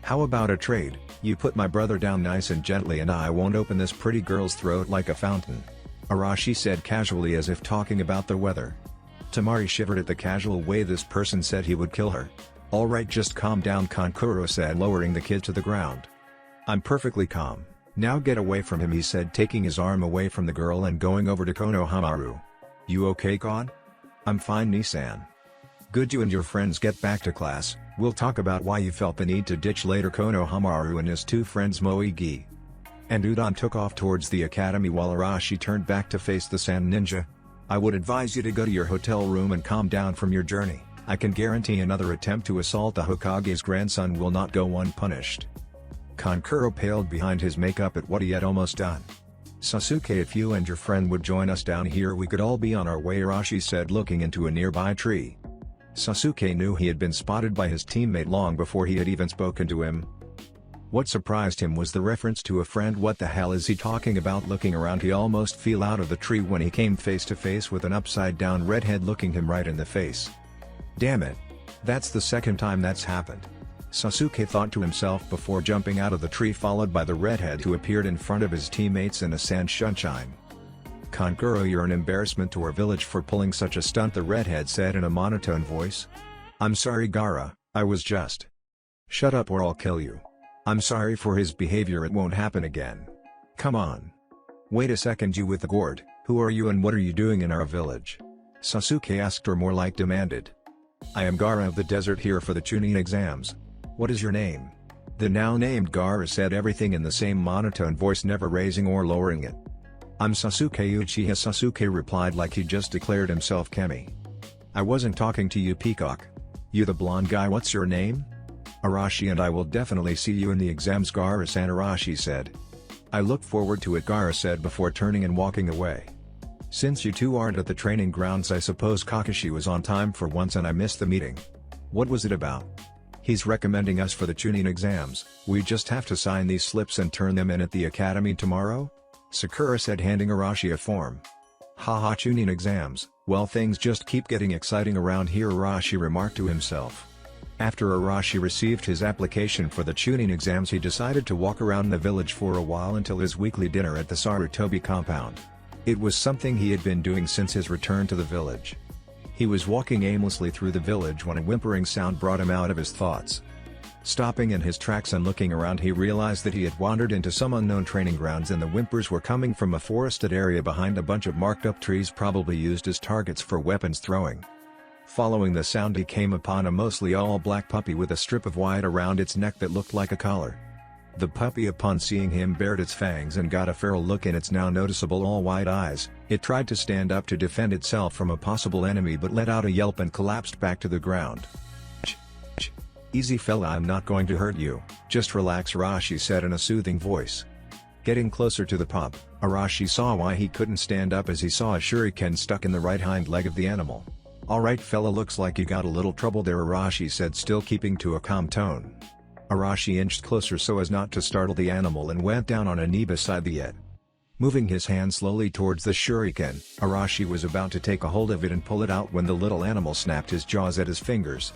How about a trade? You put my brother down nice and gently and I won't open this pretty girl's throat like a fountain. Arashi said casually, as if talking about the weather. Tamari shivered at the casual way this person said he would kill her. Alright, just calm down, Kankuro said, lowering the kid to the ground. I'm perfectly calm. Now get away from him, he said, taking his arm away from the girl and going over to Konohamaru. You okay, Kon? I'm fine, Nissan. Good, you and your friends get back to class. We'll talk about why you felt the need to ditch later. Konohamaru and his 2 friends Moegi and Udon took off towards the academy while Arashi turned back to face the Sand Ninja. I would advise you to go to your hotel room and calm down from your journey. I can guarantee another attempt to assault the Hokage's grandson will not go unpunished. Kankuro paled behind his makeup at what he had almost done. Sasuke, if you and your friend would join us down here we could all be on our way, Arashi said, looking into a nearby tree. Sasuke knew he had been spotted by his teammate long before he had even spoken to him. What surprised him was the reference to a friend. What the hell is he talking about? Looking around he almost fell out of the tree when he came face to face with an upside-down redhead looking him right in the face. Damn it. That's the second time that's happened. Sasuke thought to himself before jumping out of the tree, followed by the redhead who appeared in front of his teammates in a sand sunshine. Kankuro, you're an embarrassment to our village for pulling such a stunt, the redhead said in a monotone voice. I'm sorry Gaara, I was just. Shut up or I'll kill you. I'm sorry for his behavior, it won't happen again. Come on. Wait a second, you with the gourd, who are you and what are you doing in our village? Sasuke asked, or more like demanded. I am Gaara of the desert, here for the Chunin exams. What is your name? The now named Gaara said everything in the same monotone voice, never raising or lowering it. I'm Sasuke Uchiha, Sasuke replied like he just declared himself Kemi. I wasn't talking to you, Peacock. You the blonde guy, what's your name? Arashi, and I will definitely see you in the exams, Gaara-san, Arashi said. I look forward to it, Gaara said before turning and walking away. Since you two aren't at the training grounds, I suppose Kakashi was on time for once and I missed the meeting. What was it about? He's recommending us for the Chunin exams. We just have to sign these slips and turn them in at the academy tomorrow? Sakura said, handing Arashi a form. Haha, Chunin exams, well things just keep getting exciting around here, Arashi remarked to himself. After Arashi received his application for the Chunin exams, he decided to walk around the village for a while until his weekly dinner at the Sarutobi compound. It was something he had been doing since his return to the village. He was walking aimlessly through the village when a whimpering sound brought him out of his thoughts. Stopping in his tracks and looking around, he realized that he had wandered into some unknown training grounds and the whimpers were coming from a forested area behind a bunch of marked-up trees, probably used as targets for weapons throwing. Following the sound, he came upon a mostly all-black puppy with a strip of white around its neck that looked like a collar. The puppy, upon seeing him, bared its fangs and got a feral look in its now noticeable all-white eyes. It tried to stand up to defend itself from a possible enemy but let out a yelp and collapsed back to the ground. Easy fella, I'm not going to hurt you, just relax, Arashi said in a soothing voice. Getting closer to the pup, Arashi saw why he couldn't stand up as he saw a shuriken stuck in the right hind leg of the animal. Alright fella, looks like you got a little trouble there, Arashi said, still keeping to a calm tone. Arashi inched closer so as not to startle the animal and went down on a knee beside the it. Moving his hand slowly towards the shuriken, Arashi was about to take a hold of it and pull it out when the little animal snapped his jaws at his fingers.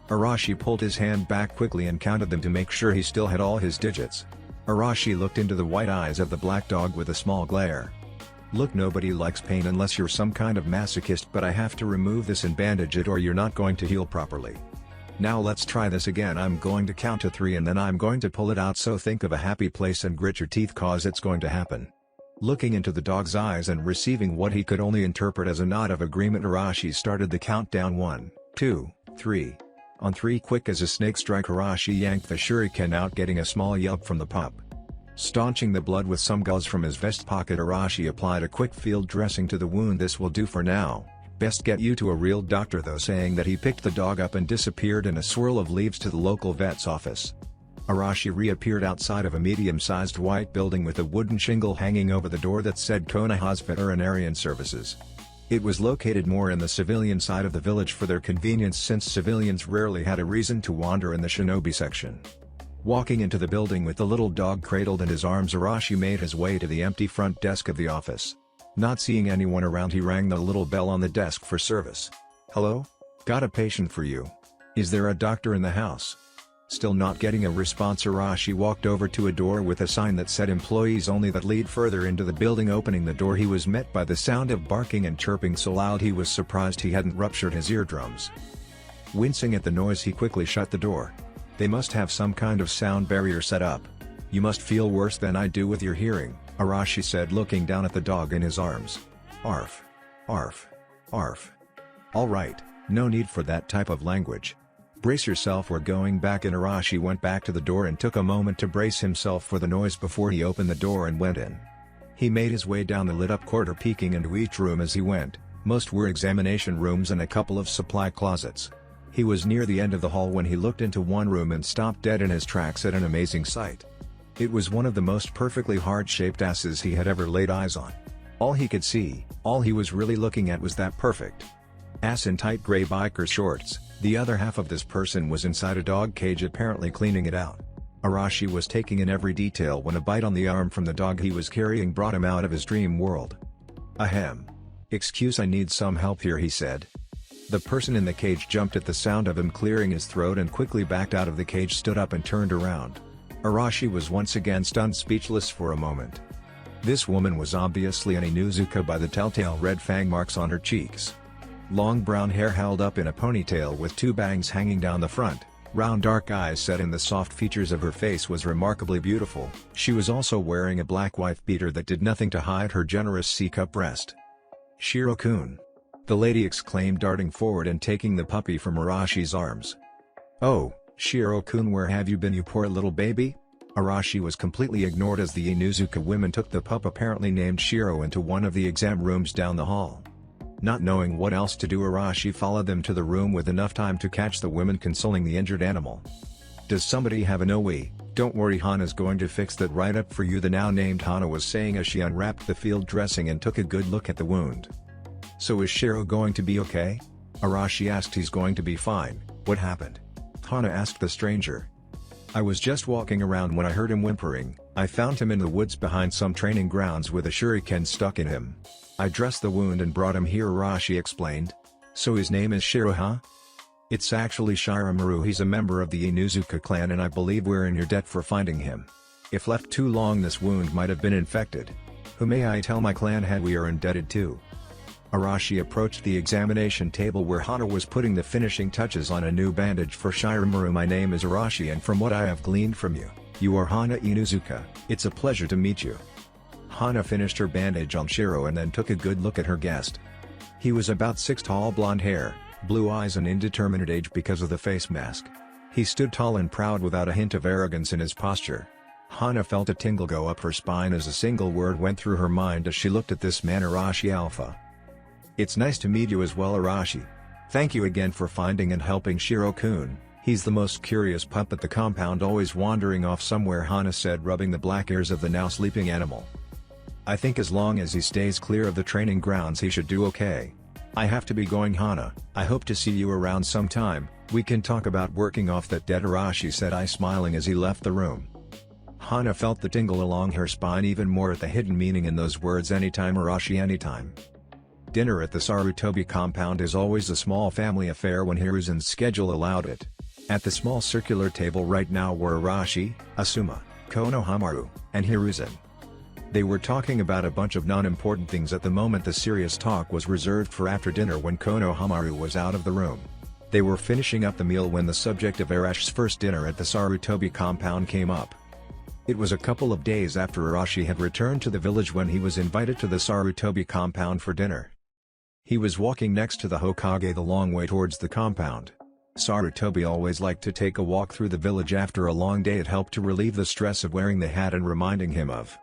Arashi pulled his hand back quickly and counted them to make sure he still had all his digits. Arashi looked into the white eyes of the black dog with a small glare. Look, nobody likes pain unless you're some kind of masochist, but I have to remove this and bandage it or you're not going to heal properly. Now let's try this again. I'm going to count to 3 and then I'm going to pull it out, so think of a happy place and grit your teeth, cause it's going to happen. Looking into the dog's eyes and receiving what he could only interpret as a nod of agreement, Arashi started the countdown. 1, 2, 3. On 3, quick as a snake strike, Arashi yanked the shuriken out, getting a small yelp from the pup. Staunching the blood with some gauze from his vest pocket, Arashi applied a quick field dressing to the wound. This will do for now. Best get you to a real doctor though, saying that he picked the dog up and disappeared in a swirl of leaves to the local vet's office. Arashi reappeared outside of a medium-sized white building with a wooden shingle hanging over the door that said Konoha's Veterinarian Services. It was located more in the civilian side of the village for their convenience, since civilians rarely had a reason to wander in the shinobi section. Walking into the building with the little dog cradled in his arms, Arashi made his way to the empty front desk of the office. Not seeing anyone around, he rang the little bell on the desk for service. Hello? Got a patient for you. Is there a doctor in the house? Still not getting a response, Arashi walked over to a door with a sign that said employees only that lead further into the building. Opening the door, he was met by the sound of barking and chirping so loud he was surprised he hadn't ruptured his eardrums. Wincing at the noise, he quickly shut the door. They must have some kind of sound barrier set up. You must feel worse than I do with your hearing, Arashi said, looking down at the dog in his arms. Arf. Arf. Arf. Alright, no need for that type of language. Brace yourself, we're going back in. Arashi went back to the door and took a moment to brace himself for the noise before he opened the door and went in. He made his way down the lit-up corridor, peeking into each room as he went. Most were examination rooms and a couple of supply closets. He was near the end of the hall when he looked into one room and stopped dead in his tracks at an amazing sight. It was one of the most perfectly heart-shaped asses he had ever laid eyes on. All he could see, all he was really looking at was that perfect ass in tight gray biker shorts. The other half of this person was inside a dog cage, apparently cleaning it out. Arashi was taking in every detail when a bite on the arm from the dog he was carrying brought him out of his dream world. Ahem. Excuse, I need some help here, he said. The person in the cage jumped at the sound of him clearing his throat and quickly backed out of the cage, stood up and turned around. Arashi was once again stunned, speechless for a moment. This woman was obviously an Inuzuka by the telltale red fang marks on her cheeks. Long brown hair held up in a ponytail with two bangs hanging down the front, round dark eyes set in the soft features of her face was remarkably beautiful. She was also wearing a black wife beater that did nothing to hide her generous C-cup breast. Shiro-kun! The lady exclaimed, darting forward and taking the puppy from Arashi's arms. Oh, Shiro-kun, where have you been, you poor little baby? Arashi was completely ignored as the Inuzuka women took the pup, apparently named Shiro, into one of the exam rooms down the hall. Not knowing what else to do, Arashi followed them to the room with enough time to catch the women consoling the injured animal. Does somebody have an OE? Don't worry, Hana's going to fix that right up for you, the now named Hana was saying as she unwrapped the field dressing and took a good look at the wound. So is Shiro going to be okay? Arashi asked. He's going to be fine. What happened? Hana asked the stranger. I was just walking around when I heard him whimpering. I found him in the woods behind some training grounds with a shuriken stuck in him. I dressed the wound and brought him here, Arashi explained. So his name is Shiro, huh? It's actually Shiramaru. He's a member of the Inuzuka clan and I believe we're in your debt for finding him. If left too long this wound might have been infected. Who may I tell my clan head we are indebted to? Arashi approached the examination table where Hana was putting the finishing touches on a new bandage for Shiramaru. My name is Arashi and from what I have gleaned from you, you are Hana Inuzuka. It's a pleasure to meet you. Hana finished her bandage on Shiro and then took a good look at her guest. He was about 6 tall, blonde hair, blue eyes and indeterminate age because of the face mask. He stood tall and proud without a hint of arrogance in his posture. Hana felt a tingle go up her spine as a single word went through her mind as she looked at this man, Arashi Alpha. It's nice to meet you as well, Arashi. Thank you again for finding and helping Shiro-kun. He's the most curious pup at the compound, always wandering off somewhere, Hana said, rubbing the black ears of the now sleeping animal. I think as long as he stays clear of the training grounds he should do okay. I have to be going, Hana. I hope to see you around sometime. We can talk about working off that debt, Arashi said, smiling as he left the room. Hana felt the tingle along her spine even more at the hidden meaning in those words. Anytime, Arashi, anytime. Dinner at the Sarutobi compound is always a small family affair when Hiruzen's schedule allowed it. At the small circular table right now were Arashi, Asuma, Konohamaru, and Hiruzen. They were talking about a bunch of non-important things at the moment. The serious talk was reserved for after dinner when Konohamaru was out of the room. They were finishing up the meal when the subject of Arash's first dinner at the Sarutobi compound came up. It was a couple of days after Arashi had returned to the village when he was invited to the Sarutobi compound for dinner. He was walking next to the Hokage the long way towards the compound. Sarutobi always liked to take a walk through the village after a long day. It helped to relieve the stress of wearing the hat and reminding him of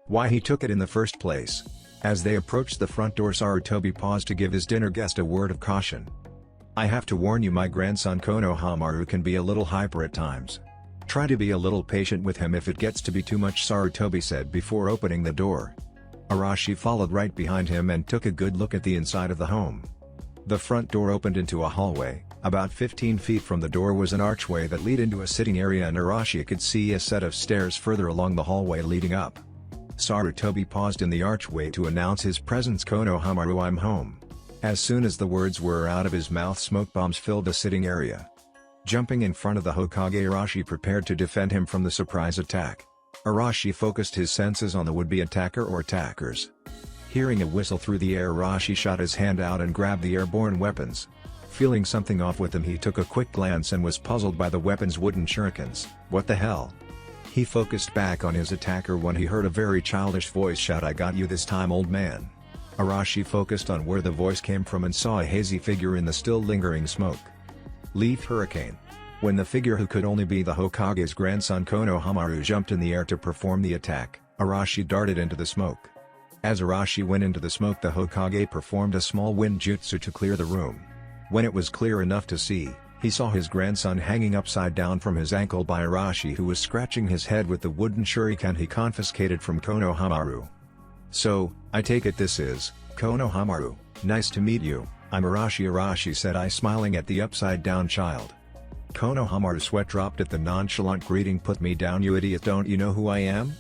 why he took it in the first place. As they approached the front door, Sarutobi paused to give his dinner guest a word of caution. I have to warn you, my grandson Konohamaru can be a little hyper at times. Try to be a little patient with him if it gets to be too much, Sarutobi said before opening the door. Arashi followed right behind him and took a good look at the inside of the home. The front door opened into a hallway. About 15 feet from the door was an archway that led into a sitting area, and Arashi could see a set of stairs further along the hallway leading up. Sarutobi paused in the archway to announce his presence. Konohamaru, I'm home. As soon as the words were out of his mouth, smoke bombs filled the sitting area. Jumping in front of the Hokage, Arashi prepared to defend him from the surprise attack. Arashi focused his senses on the would-be attacker or attackers. Hearing a whistle through the air, Arashi shot his hand out and grabbed the airborne weapons. Feeling something off with them, he took a quick glance and was puzzled by the weapon's wooden shurikens. What the hell? He focused back on his attacker when he heard a very childish voice shout, I got you this time, old man. Arashi focused on where the voice came from and saw a hazy figure in the still lingering smoke. Leaf Hurricane. When the figure who could only be the Hokage's grandson Konohamaru jumped in the air to perform the attack, Arashi darted into the smoke. As Arashi went into the smoke, the Hokage performed a small wind jutsu to clear the room. When it was clear enough to see, he saw his grandson hanging upside down from his ankle by Arashi, who was scratching his head with the wooden shuriken he confiscated from Konohamaru. "So, I take it this is, Konohamaru, nice to meet you, I'm Arashi," Arashi said, smiling at the upside-down child. Konohamaru's sweat dropped at the nonchalant greeting. "Put me down, you idiot, don't you know who I am?"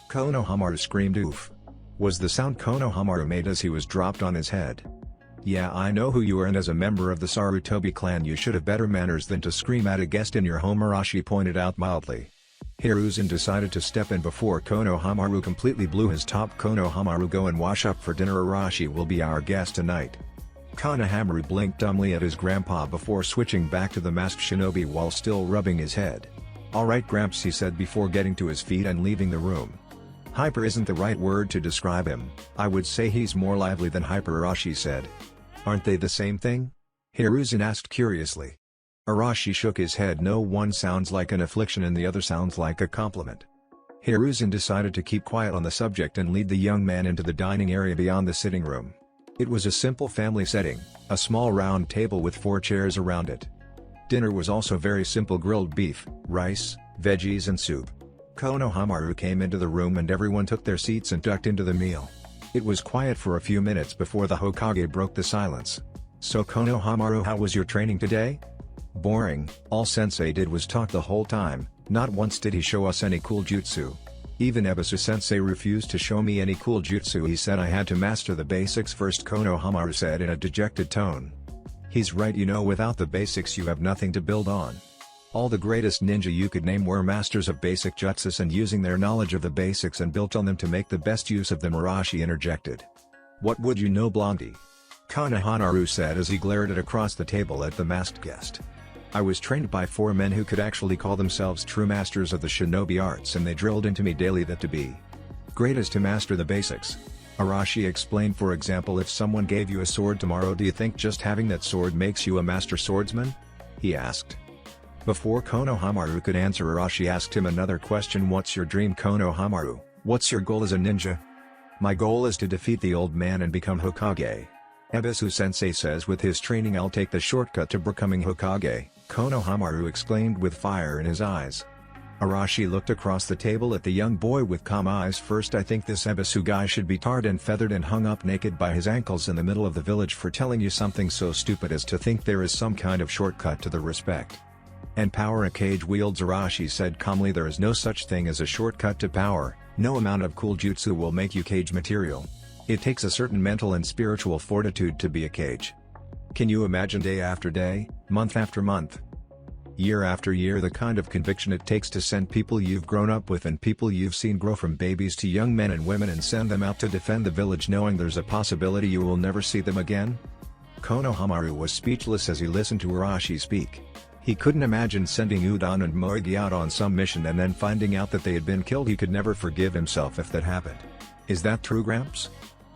Konohamaru screamed. "Oof," was the sound Konohamaru made as he was dropped on his head. "Yeah, I know who you are, and as a member of the Sarutobi clan you should have better manners than to scream at a guest in your home," Arashi pointed out mildly. Hiruzen decided to step in before Konohamaru completely blew his top. "Konohamaru, go and wash up for dinner, Arashi will be our guest tonight." Konohamaru blinked dumbly at his grandpa before switching back to the masked shinobi while still rubbing his head. "Alright Gramps," he said before getting to his feet and leaving the room. "Hyper isn't the right word to describe him, I would say he's more lively than hyper," Arashi said. "Aren't they the same thing?" Hiruzen asked curiously. Arashi shook his head. "No, one sounds like an affliction and the other sounds like a compliment." Hiruzen decided to keep quiet on the subject and lead the young man into the dining area beyond the sitting room. It was a simple family setting, a small round table with 4 chairs around it. Dinner was also very simple: grilled beef, rice, veggies and soup. Konohamaru came into the room and everyone took their seats and ducked into the meal. It was quiet for a few minutes before the Hokage broke the silence. "So Konohamaru, how was your training today?" "Boring, all sensei did was talk the whole time, not once did he show us any cool jutsu. Even Ebisu-sensei refused to show me any cool jutsu. He said I had to master the basics first," Konohamaru said in a dejected tone. "He's right, you know, without the basics you have nothing to build on. All the greatest ninja you could name were masters of basic jutsus and using their knowledge of the basics and built on them to make the best use of them," Arashi interjected. "What would you know, Blondie?" Konohamaru said as he glared across the table at the masked guest. "I was trained by 4 men who could actually call themselves true masters of the shinobi arts, and they drilled into me daily that to be great is to master the basics." Arashi explained. "For example, if someone gave you a sword tomorrow, do you think just having that sword makes you a master swordsman?" he asked. Before Konohamaru could answer, Arashi asked him another question. "What's your dream, Konohamaru? What's your goal as a ninja?" "My goal is to defeat the old man and become Hokage. Ebisu-sensei says with his training I'll take the shortcut to becoming Hokage," Konohamaru exclaimed with fire in his eyes. Arashi looked across the table at the young boy with calm eyes. "First, I think this Ebisu guy should be tarred and feathered and hung up naked by his ankles in the middle of the village for telling you something so stupid as to think there is some kind of shortcut to the respect and power a Hokage wields," Arashi said calmly. "There is no such thing as a shortcut to power. No amount of cool jutsu will make you Hokage material. It takes a certain mental and spiritual fortitude to be a Hokage. Can you imagine day after day, month after month, year after year the kind of conviction it takes to send people you've grown up with and people you've seen grow from babies to young men and women and send them out to defend the village knowing there's a possibility you will never see them again?" Konohamaru was speechless as he listened to Arashi speak. He couldn't imagine sending Udon and Moegi out on some mission and then finding out that they had been killed. He could never forgive himself if that happened. "Is that true, Gramps?"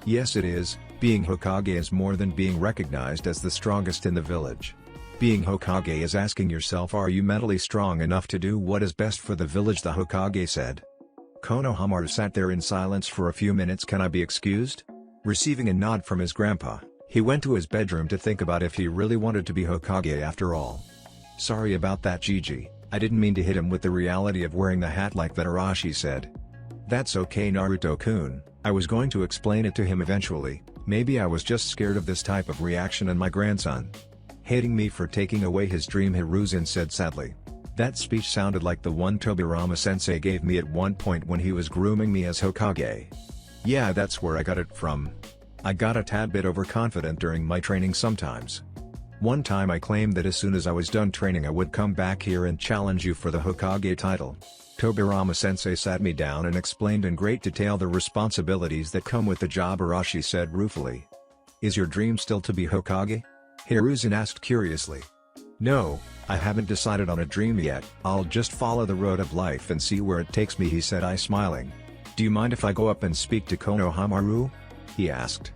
"Yes, it is. Being Hokage is more than being recognized as the strongest in the village. Being Hokage is asking yourself, are you mentally strong enough to do what is best for the village?" the Hokage said. Konohamaru sat there in silence for a few minutes. "Can I be excused?" Receiving a nod from his grandpa, he went to his bedroom to think about if he really wanted to be Hokage after all. "Sorry about that, Gigi, I didn't mean to hit him with the reality of wearing the hat like that," Arashi said. "That's okay, Naruto-kun, I was going to explain it to him eventually. Maybe I was just scared of this type of reaction and my grandson hating me for taking away his dream," Hiruzen said sadly. "That speech sounded like the one Tobirama-sensei gave me at one point when he was grooming me as Hokage. Yeah, that's where I got it from. I got a tad bit overconfident during my training sometimes. One time I claimed that as soon as I was done training I would come back here and challenge you for the Hokage title. Tobirama-sensei sat me down and explained in great detail the responsibilities that come with the job," Arashi said ruefully. "Is your dream still to be Hokage?" Hiruzen asked curiously. "No, I haven't decided on a dream yet. I'll just follow the road of life and see where it takes me," he said, smiling. "Do you mind if I go up and speak to Konohamaru?" he asked.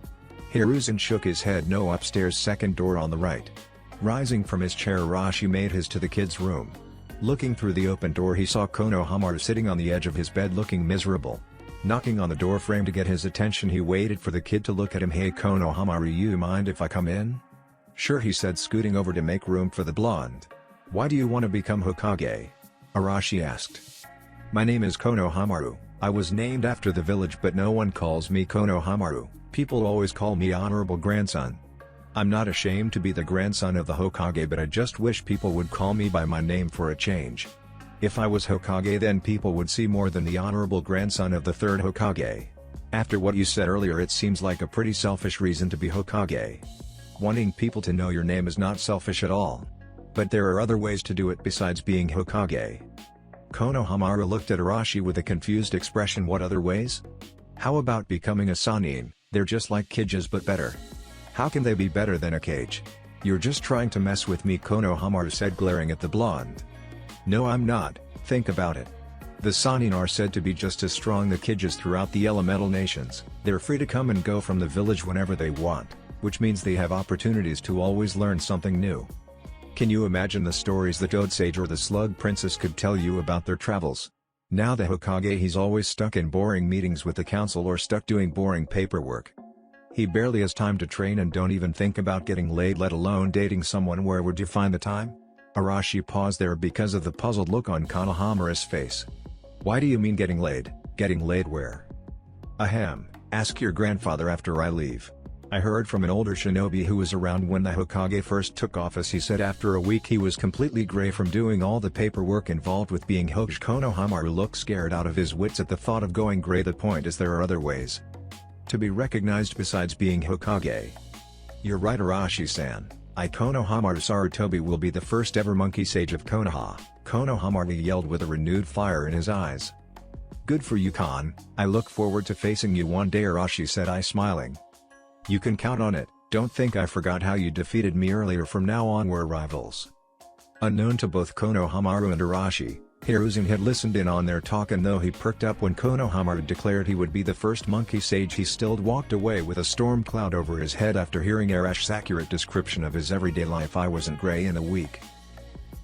Hiruzen shook his head. "No, upstairs, second door on the right." Rising from his chair, Arashi made his to the kid's room. Looking through the open door, he saw Konohamaru sitting on the edge of his bed looking miserable. Knocking on the door frame to get his attention, he waited for the kid to look at him. "Hey Konohamaru, you mind if I come in?" "Sure," he said, scooting over to make room for the blonde. "Why do you want to become Hokage?" Arashi asked. "My name is Konohamaru. I was named after the village, but no one calls me Konohamaru. People always call me Honorable Grandson. I'm not ashamed to be the grandson of the Hokage, but I just wish people would call me by my name for a change. If I was Hokage, then people would see more than the honorable grandson of the third Hokage. After what you said earlier, it seems like a pretty selfish reason to be Hokage. Wanting people to know your name is not selfish at all. But there are other ways to do it besides being Hokage." Konohamaru looked at Arashi with a confused expression. "What other ways? How about becoming a Sannin? They're just like Hokages but better." "How can they be better than a Hokage? You're just trying to mess with me," Konohamaru said, glaring at the blonde. "No, I'm not. Think about it. The Sannin are said to be just as strong as Hokages throughout the elemental nations. They're free to come and go from the village whenever they want, which means they have opportunities to always learn something new. Can you imagine the stories the Toad Sage or the Slug Princess could tell you about their travels? Now the Hokage, he's always stuck in boring meetings with the council or stuck doing boring paperwork. He barely has time to train and don't even think about getting laid, let alone dating someone. Where would you find the time?" Arashi paused there because of the puzzled look on Konohamaru's face. "Why do you mean getting laid? Getting laid where?" "Ahem, ask your grandfather after I leave. I heard from an older shinobi who was around when the Hokage first took office. He said after a week he was completely gray from doing all the paperwork involved with being Hokage." Konohamaru looked scared out of his wits at the thought of going gray. "The point is, there are other ways to be recognized besides being Hokage." "You're right, Arashi-san. Konohamaru Sarutobi will be the first ever monkey sage of Konoha," Konohamaru yelled with a renewed fire in his eyes. "Good for you, Kon. I look forward to facing you one day," Arashi said, smiling. "You can count on it. Don't think I forgot how you defeated me earlier. From now on we're rivals." Unknown to both Konohamaru and Arashi, Hiruzen had listened in on their talk, and though he perked up when Konohamaru declared he would be the first monkey sage, he still walked away with a storm cloud over his head after hearing Arash's accurate description of his everyday life. "I wasn't gray in a week.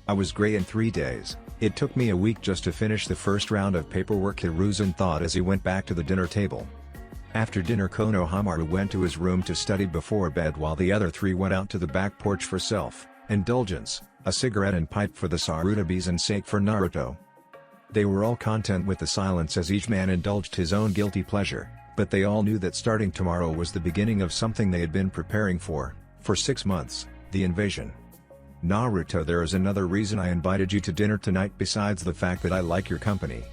I was gray in 3 days. It took me a week just to finish the first round of paperwork," Hiruzen thought as he went back to the dinner table. After dinner, Konohamaru went to his room to study before bed, while the other three went out to the back porch for self-indulgence, a cigarette and pipe for the Sarutobis and sake for Naruto. They were all content with the silence as each man indulged his own guilty pleasure, but they all knew that starting tomorrow was the beginning of something they had been preparing for 6 months, the invasion. "Naruto, there is another reason I invited you to dinner tonight besides the fact that I like your company.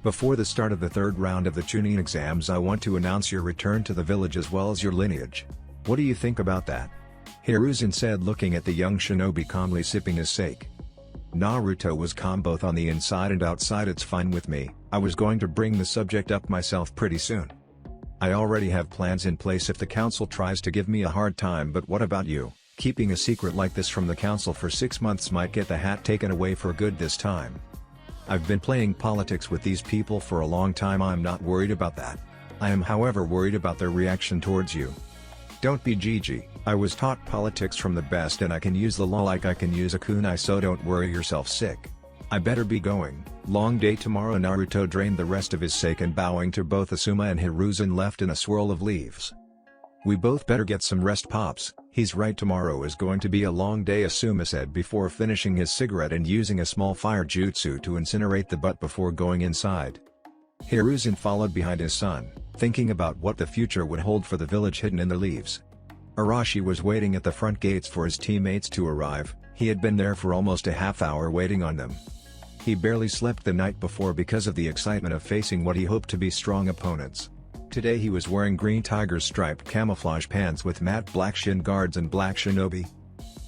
Before the start of the third round of the Chunin exams, I want to announce your return to the village as well as your lineage. What do you think about that?" Hiruzen said, looking at the young shinobi calmly sipping his sake. Naruto was calm both on the inside and outside. "It's fine with me. I was going to bring the subject up myself pretty soon. I already have plans in place if the council tries to give me a hard time. But what about you? Keeping a secret like this from the council for 6 months might get the hat taken away for good this time. I've been playing politics with these people for a long time. I'm not worried about that. I am, however, worried about their reaction towards you. Don't be Gigi. I was taught politics from the best and I can use the law like I can use a kunai, so don't worry yourself sick. I better be going. Long day tomorrow." Naruto drained the rest of his sake and, bowing to both Asuma and Hiruzen, left in a swirl of leaves. "We both better get some rest, Pops. He's right, tomorrow is going to be a long day," Asuma said before finishing his cigarette and using a small fire jutsu to incinerate the butt before going inside. Hiruzen followed behind his son, thinking about what the future would hold for the village hidden in the leaves. Arashi was waiting at the front gates for his teammates to arrive. He had been there for almost a half hour waiting on them. He barely slept the night before because of the excitement of facing what he hoped to be strong opponents. Today he was wearing green tiger striped camouflage pants with matte black shin guards and black shinobi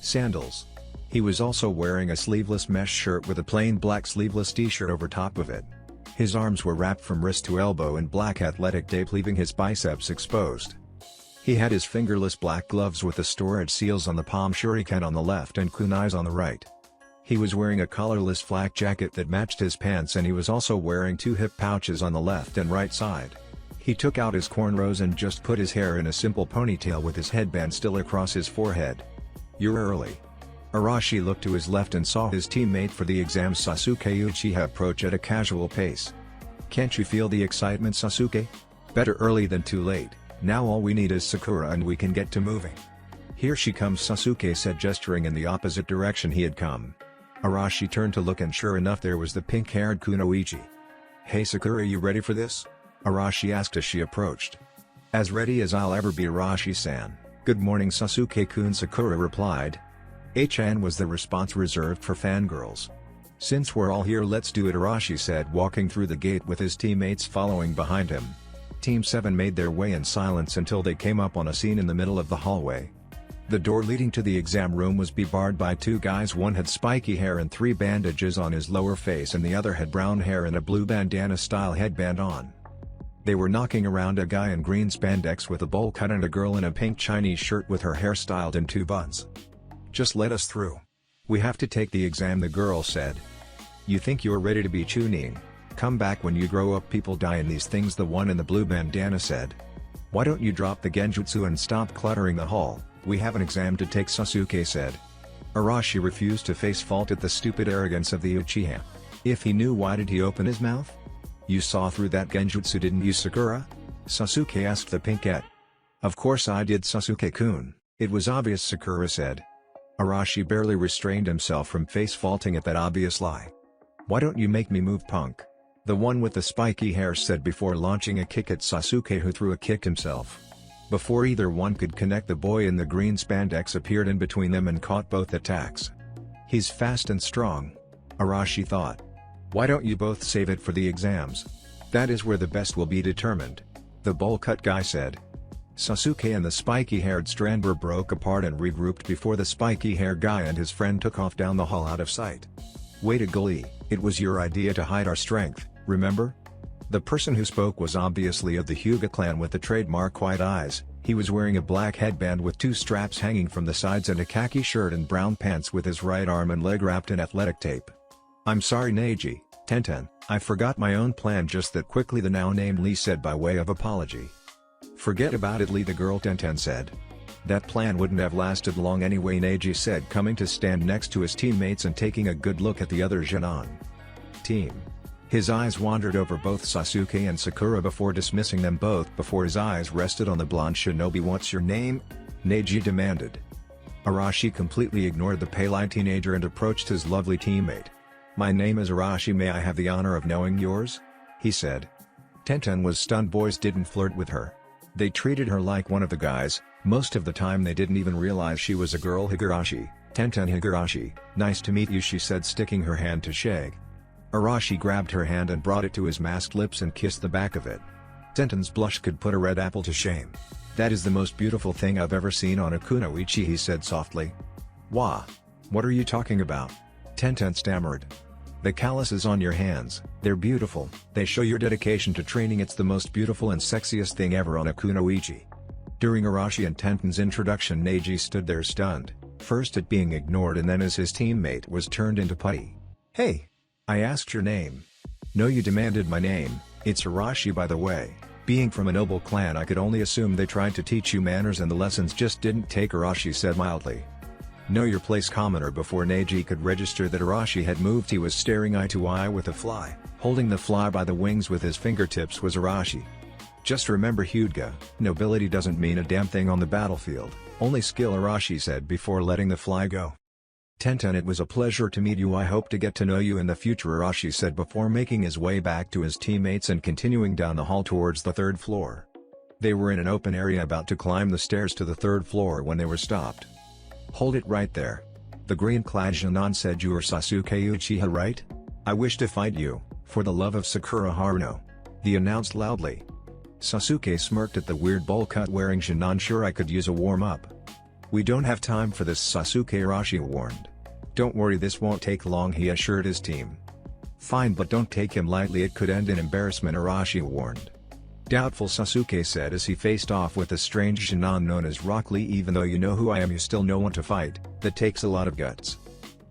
sandals. He was also wearing a sleeveless mesh shirt with a plain black sleeveless t-shirt over top of it. His arms were wrapped from wrist to elbow in black athletic tape, leaving his biceps exposed. He had his fingerless black gloves with the storage seals on the palm, shuriken on the left and kunais on the right. He was wearing a collarless flak jacket that matched his pants, and he was also wearing 2 hip pouches on the left and right side. He took out his cornrows and just put his hair in a simple ponytail with his headband still across his forehead. You're early. Arashi looked to his left and saw his teammate for the exam Sasuke Uchiha approach at a casual pace. Can't you feel the excitement, Sasuke? Better early than too late. Now all we need is Sakura and we can get to moving. Here she comes, Sasuke said, gesturing in the opposite direction he had come. Arashi turned to look and sure enough there was the pink-haired Kunoichi. Hey Sakura, you ready for this? Arashi asked as she approached. As ready as I'll ever be, Arashi-san. Good morning, Sasuke-kun, Sakura replied. Chan was the response reserved for fangirls. Since we're all here, let's do it, Arashi said, walking through the gate with his teammates following behind him. Team 7 made their way in silence until they came up on a scene in the middle of the hallway. The door leading to the exam room was barred by two guys. One had spiky hair and 3 bandages on his lower face and the other had brown hair and a blue bandana-style headband on. They were knocking around a guy in green spandex with a bowl cut and a girl in a pink Chinese shirt with her hair styled in 2 buns. Just let us through. We have to take the exam, the girl said. You think you're ready to be Chunin? Come back when you grow up, people die in these things, the one in the blue bandana said. Why don't you drop the genjutsu and stop cluttering the hall? We have an exam to take, Sasuke said. Arashi refused to face fault at the stupid arrogance of the Uchiha. If he knew, why did he open his mouth? You saw through that genjutsu, didn't you, Sakura? Sasuke asked the pinkette. Of course I did, Sasuke-kun. It was obvious, Sakura said. Arashi barely restrained himself from face-faulting at that obvious lie. Why don't you make me move, punk? The one with the spiky hair said before launching a kick at Sasuke, who threw a kick himself. Before either one could connect, the boy in the green spandex appeared in between them and caught both attacks. He's fast and strong, Arashi thought. Why don't you both save it for the exams? That is where the best will be determined, the bowl-cut guy said. Sasuke and the spiky-haired stranger broke apart and regrouped before the spiky-haired guy and his friend took off down the hall out of sight. Wait a gully, it was your idea to hide our strength, remember? The person who spoke was obviously of the Hyuga clan with the trademark white eyes. He was wearing a black headband with 2 straps hanging from the sides and a khaki shirt and brown pants with his right arm and leg wrapped in athletic tape. I'm sorry, Neji, Tenten, I forgot my own plan just that quickly, the now named Lee said by way of apology. Forget about it, Lee, the girl Tenten said. That plan wouldn't have lasted long anyway, Neji said, coming to stand next to his teammates and taking a good look at the other Genin team. His eyes wandered over both Sasuke and Sakura before dismissing them both before his eyes rested on the blonde shinobi. What's your name? Neji demanded. Arashi completely ignored the pale-eyed teenager and approached his lovely teammate. My name is Arashi, may I have the honor of knowing yours? He said. Tenten was stunned. Boys didn't flirt with her. They treated her like one of the guys. Most of the time they didn't even realize she was a girl. Higurashi, Tenten Higurashi, nice to meet you, she said, sticking her hand to shake. Arashi grabbed her hand and brought it to his masked lips and kissed the back of it. Tenten's blush could put a red apple to shame. That is the most beautiful thing I've ever seen on a kunoichi, he said softly. Wah! What are you talking about? Tenten stammered. The calluses on your hands, they're beautiful, they show your dedication to training. It's the most beautiful and sexiest thing ever on a kunoichi. During Arashi and Tenten's introduction, Neji stood there stunned, first at being ignored and then as his teammate was turned into putty. Hey! I asked your name. No, you demanded my name. It's Arashi, by the way. Being from a noble clan, I could only assume they tried to teach you manners and the lessons just didn't take, Arashi said mildly. Know your place, commoner. Before Neji could register that Arashi had moved, he was staring eye to eye with a fly. Holding the fly by the wings with his fingertips was Arashi. Just remember, Hyuga, nobility doesn't mean a damn thing on the battlefield, only skill, Arashi said before letting the fly go. Tenten, it was a pleasure to meet you. I hope to get to know you in the future, Arashi said before making his way back to his teammates and continuing down the hall towards the 3rd floor. They were in an open area about to climb the stairs to the 3rd floor when they were stopped. Hold it right there. The green-clad Genin said, you are Sasuke Uchiha, right? I wish to fight you, for the love of Sakura Haruno. He announced loudly. Sasuke smirked at the weird bowl cut wearing Genin. Sure, I could use a warm-up. We don't have time for this, Sasuke, Arashi warned. Don't worry, this won't take long, he assured his team. Fine, but don't take him lightly, it could end in embarrassment, Arashi warned. Doubtful, Sasuke said as he faced off with the strange Genin known as Rock Lee. Even though you know who I am, you still know want to fight. That takes a lot of guts.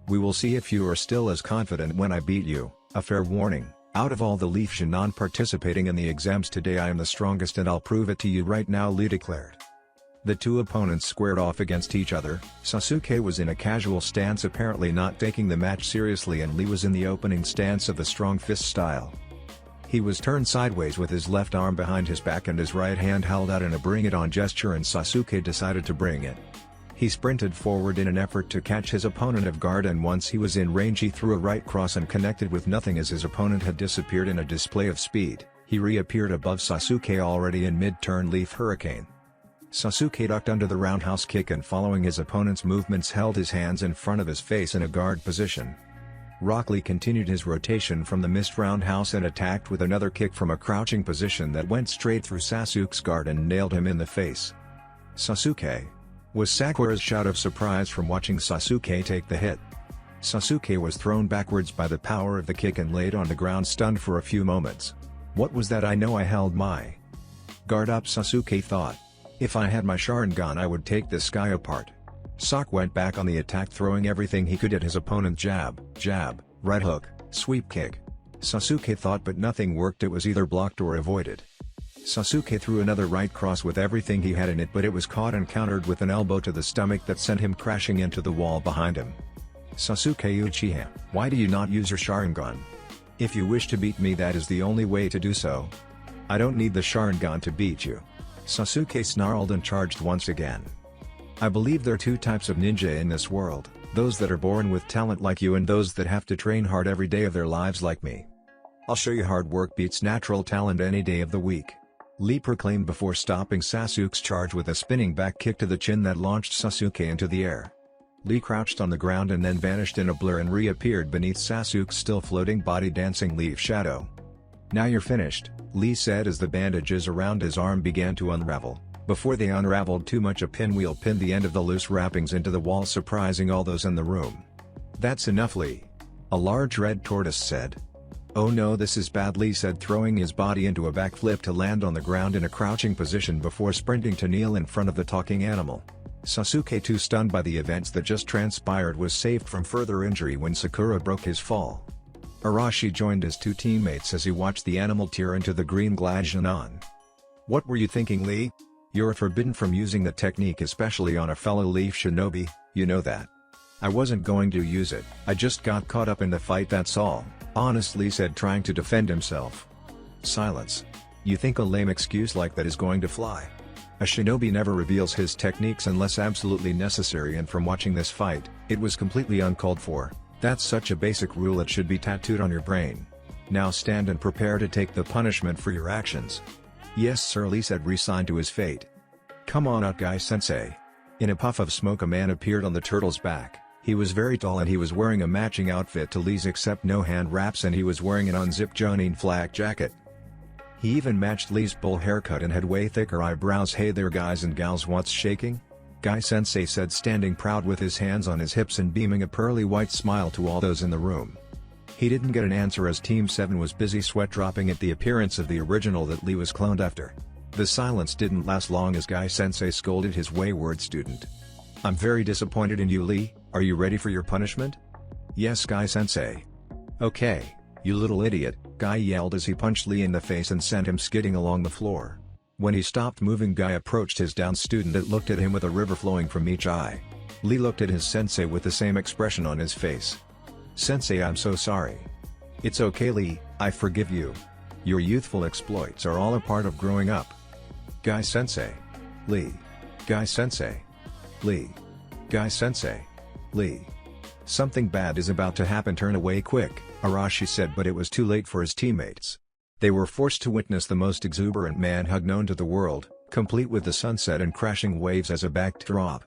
We will see if you are still as confident when I beat you. A fair warning, out of all the Leaf Genin participating in the exams today, I am the strongest and I'll prove it to you right now, Lee declared. The two opponents squared off against each other. Sasuke was in a casual stance, apparently not taking the match seriously, and Lee was in the opening stance of the strong fist style. He was turned sideways with his left arm behind his back and his right hand held out in a bring it on gesture, and Sasuke decided to bring it. He sprinted forward in an effort to catch his opponent off guard, and once he was in range he threw a right cross and connected with nothing as his opponent had disappeared in a display of speed. He reappeared above Sasuke already in mid-turn leaf hurricane. Sasuke ducked under the roundhouse kick and following his opponent's movements held his hands in front of his face in a guard position. Rock Lee continued his rotation from the missed roundhouse and attacked with another kick from a crouching position that went straight through Sasuke's guard and nailed him in the face. Sasuke! Was Sakura's shout of surprise from watching Sasuke take the hit. Sasuke was thrown backwards by the power of the kick and laid on the ground stunned for a few moments. What was that? I know I held my guard up, Sasuke thought. If I had my Sharingan I would take this guy apart. Sak went back on the attack, throwing everything he could at his opponent. Jab, right hook, sweep kick. Sasuke thought, but nothing worked. It was either blocked or avoided. Sasuke threw another right cross with everything he had in it, but it was caught and countered with an elbow to the stomach that sent him crashing into the wall behind him. Sasuke Uchiha, why do you not use your Sharingan? If you wish to beat me, that is the only way to do so. I don't need the Sharingan to beat you. Sasuke snarled and charged once again. I believe there are two types of ninja in this world, those that are born with talent like you and those that have to train hard every day of their lives like me. I'll show you hard work beats natural talent any day of the week. Lee proclaimed before stopping Sasuke's charge with a spinning back kick to the chin that launched Sasuke into the air. Lee crouched on the ground and then vanished in a blur and reappeared beneath Sasuke's still floating body, dancing leaf shadow. Now you're finished, Lee said as the bandages around his arm began to unravel. Before they unraveled too much, a pinwheel pinned the end of the loose wrappings into the wall, surprising all those in the room. That's enough, Lee. A large red tortoise said. Oh no, this is bad, Lee said, throwing his body into a backflip to land on the ground in a crouching position before sprinting to kneel in front of the talking animal. Sasuke, too stunned by the events that just transpired, was saved from further injury when Sakura broke his fall. Arashi joined his two teammates as he watched the animal tear into the green Glajjanon. What were you thinking, Lee? You're forbidden from using the technique, especially on a fellow leaf shinobi, you know that. I wasn't going to use it, I just got caught up in the fight, that's all, honestly said, trying to defend himself. Silence. You think a lame excuse like that is going to fly? A shinobi never reveals his techniques unless absolutely necessary, and from watching this fight, it was completely uncalled for. That's such a basic rule it should be tattooed on your brain. Now stand and prepare to take the punishment for your actions. Yes sir, Lee said, resigned to his fate. Come on out, Guy-sensei. In a puff of smoke a man appeared on the turtle's back. He was very tall and he was wearing a matching outfit to Lee's except no hand wraps, and he was wearing an unzipped Jonin flak jacket. He even matched Lee's bull haircut and had way thicker eyebrows. Hey there guys and gals, what's shaking? Guy-sensei said, standing proud with his hands on his hips and beaming a pearly white smile to all those in the room. He didn't get an answer as Team 7 was busy sweat dropping at the appearance of the original that Lee was cloned after. The silence didn't last long as Guy-sensei scolded his wayward student. I'm very disappointed in you, Lee. Are you ready for your punishment? Yes, Guy-sensei. Okay, you little idiot, Guy yelled as he punched Lee in the face and sent him skidding along the floor. When he stopped moving, Guy approached his downed student and looked at him with a river flowing from each eye. Lee looked at his sensei with the same expression on his face. Sensei, I'm so sorry. It's okay, Lee, I forgive you. Your youthful exploits are all a part of growing up. Guy-sensei. Lee. Guy-sensei. Lee. Guy-sensei. Lee. Something bad is about to happen, turn away quick, Arashi said, but it was too late for his teammates. They were forced to witness the most exuberant man hug known to the world, complete with the sunset and crashing waves as a backdrop.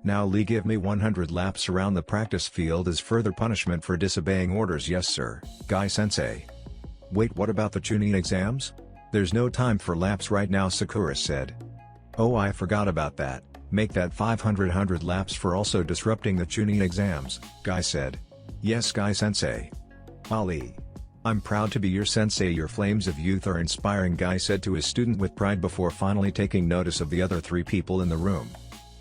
Now Lee, give me 100 laps around the practice field as further punishment for disobeying orders. Yes sir, Guy-sensei. Wait, what about the Chunin exams? There's no time for laps right now, Sakura said. Oh, I forgot about that. Make that 500 laps for also disrupting the Chunin exams, Guy said. Yes, Guy-sensei. Ali. I'm proud to be your sensei. Your flames of youth are inspiring, Guy said to his student with pride before finally taking notice of the other three people in the room.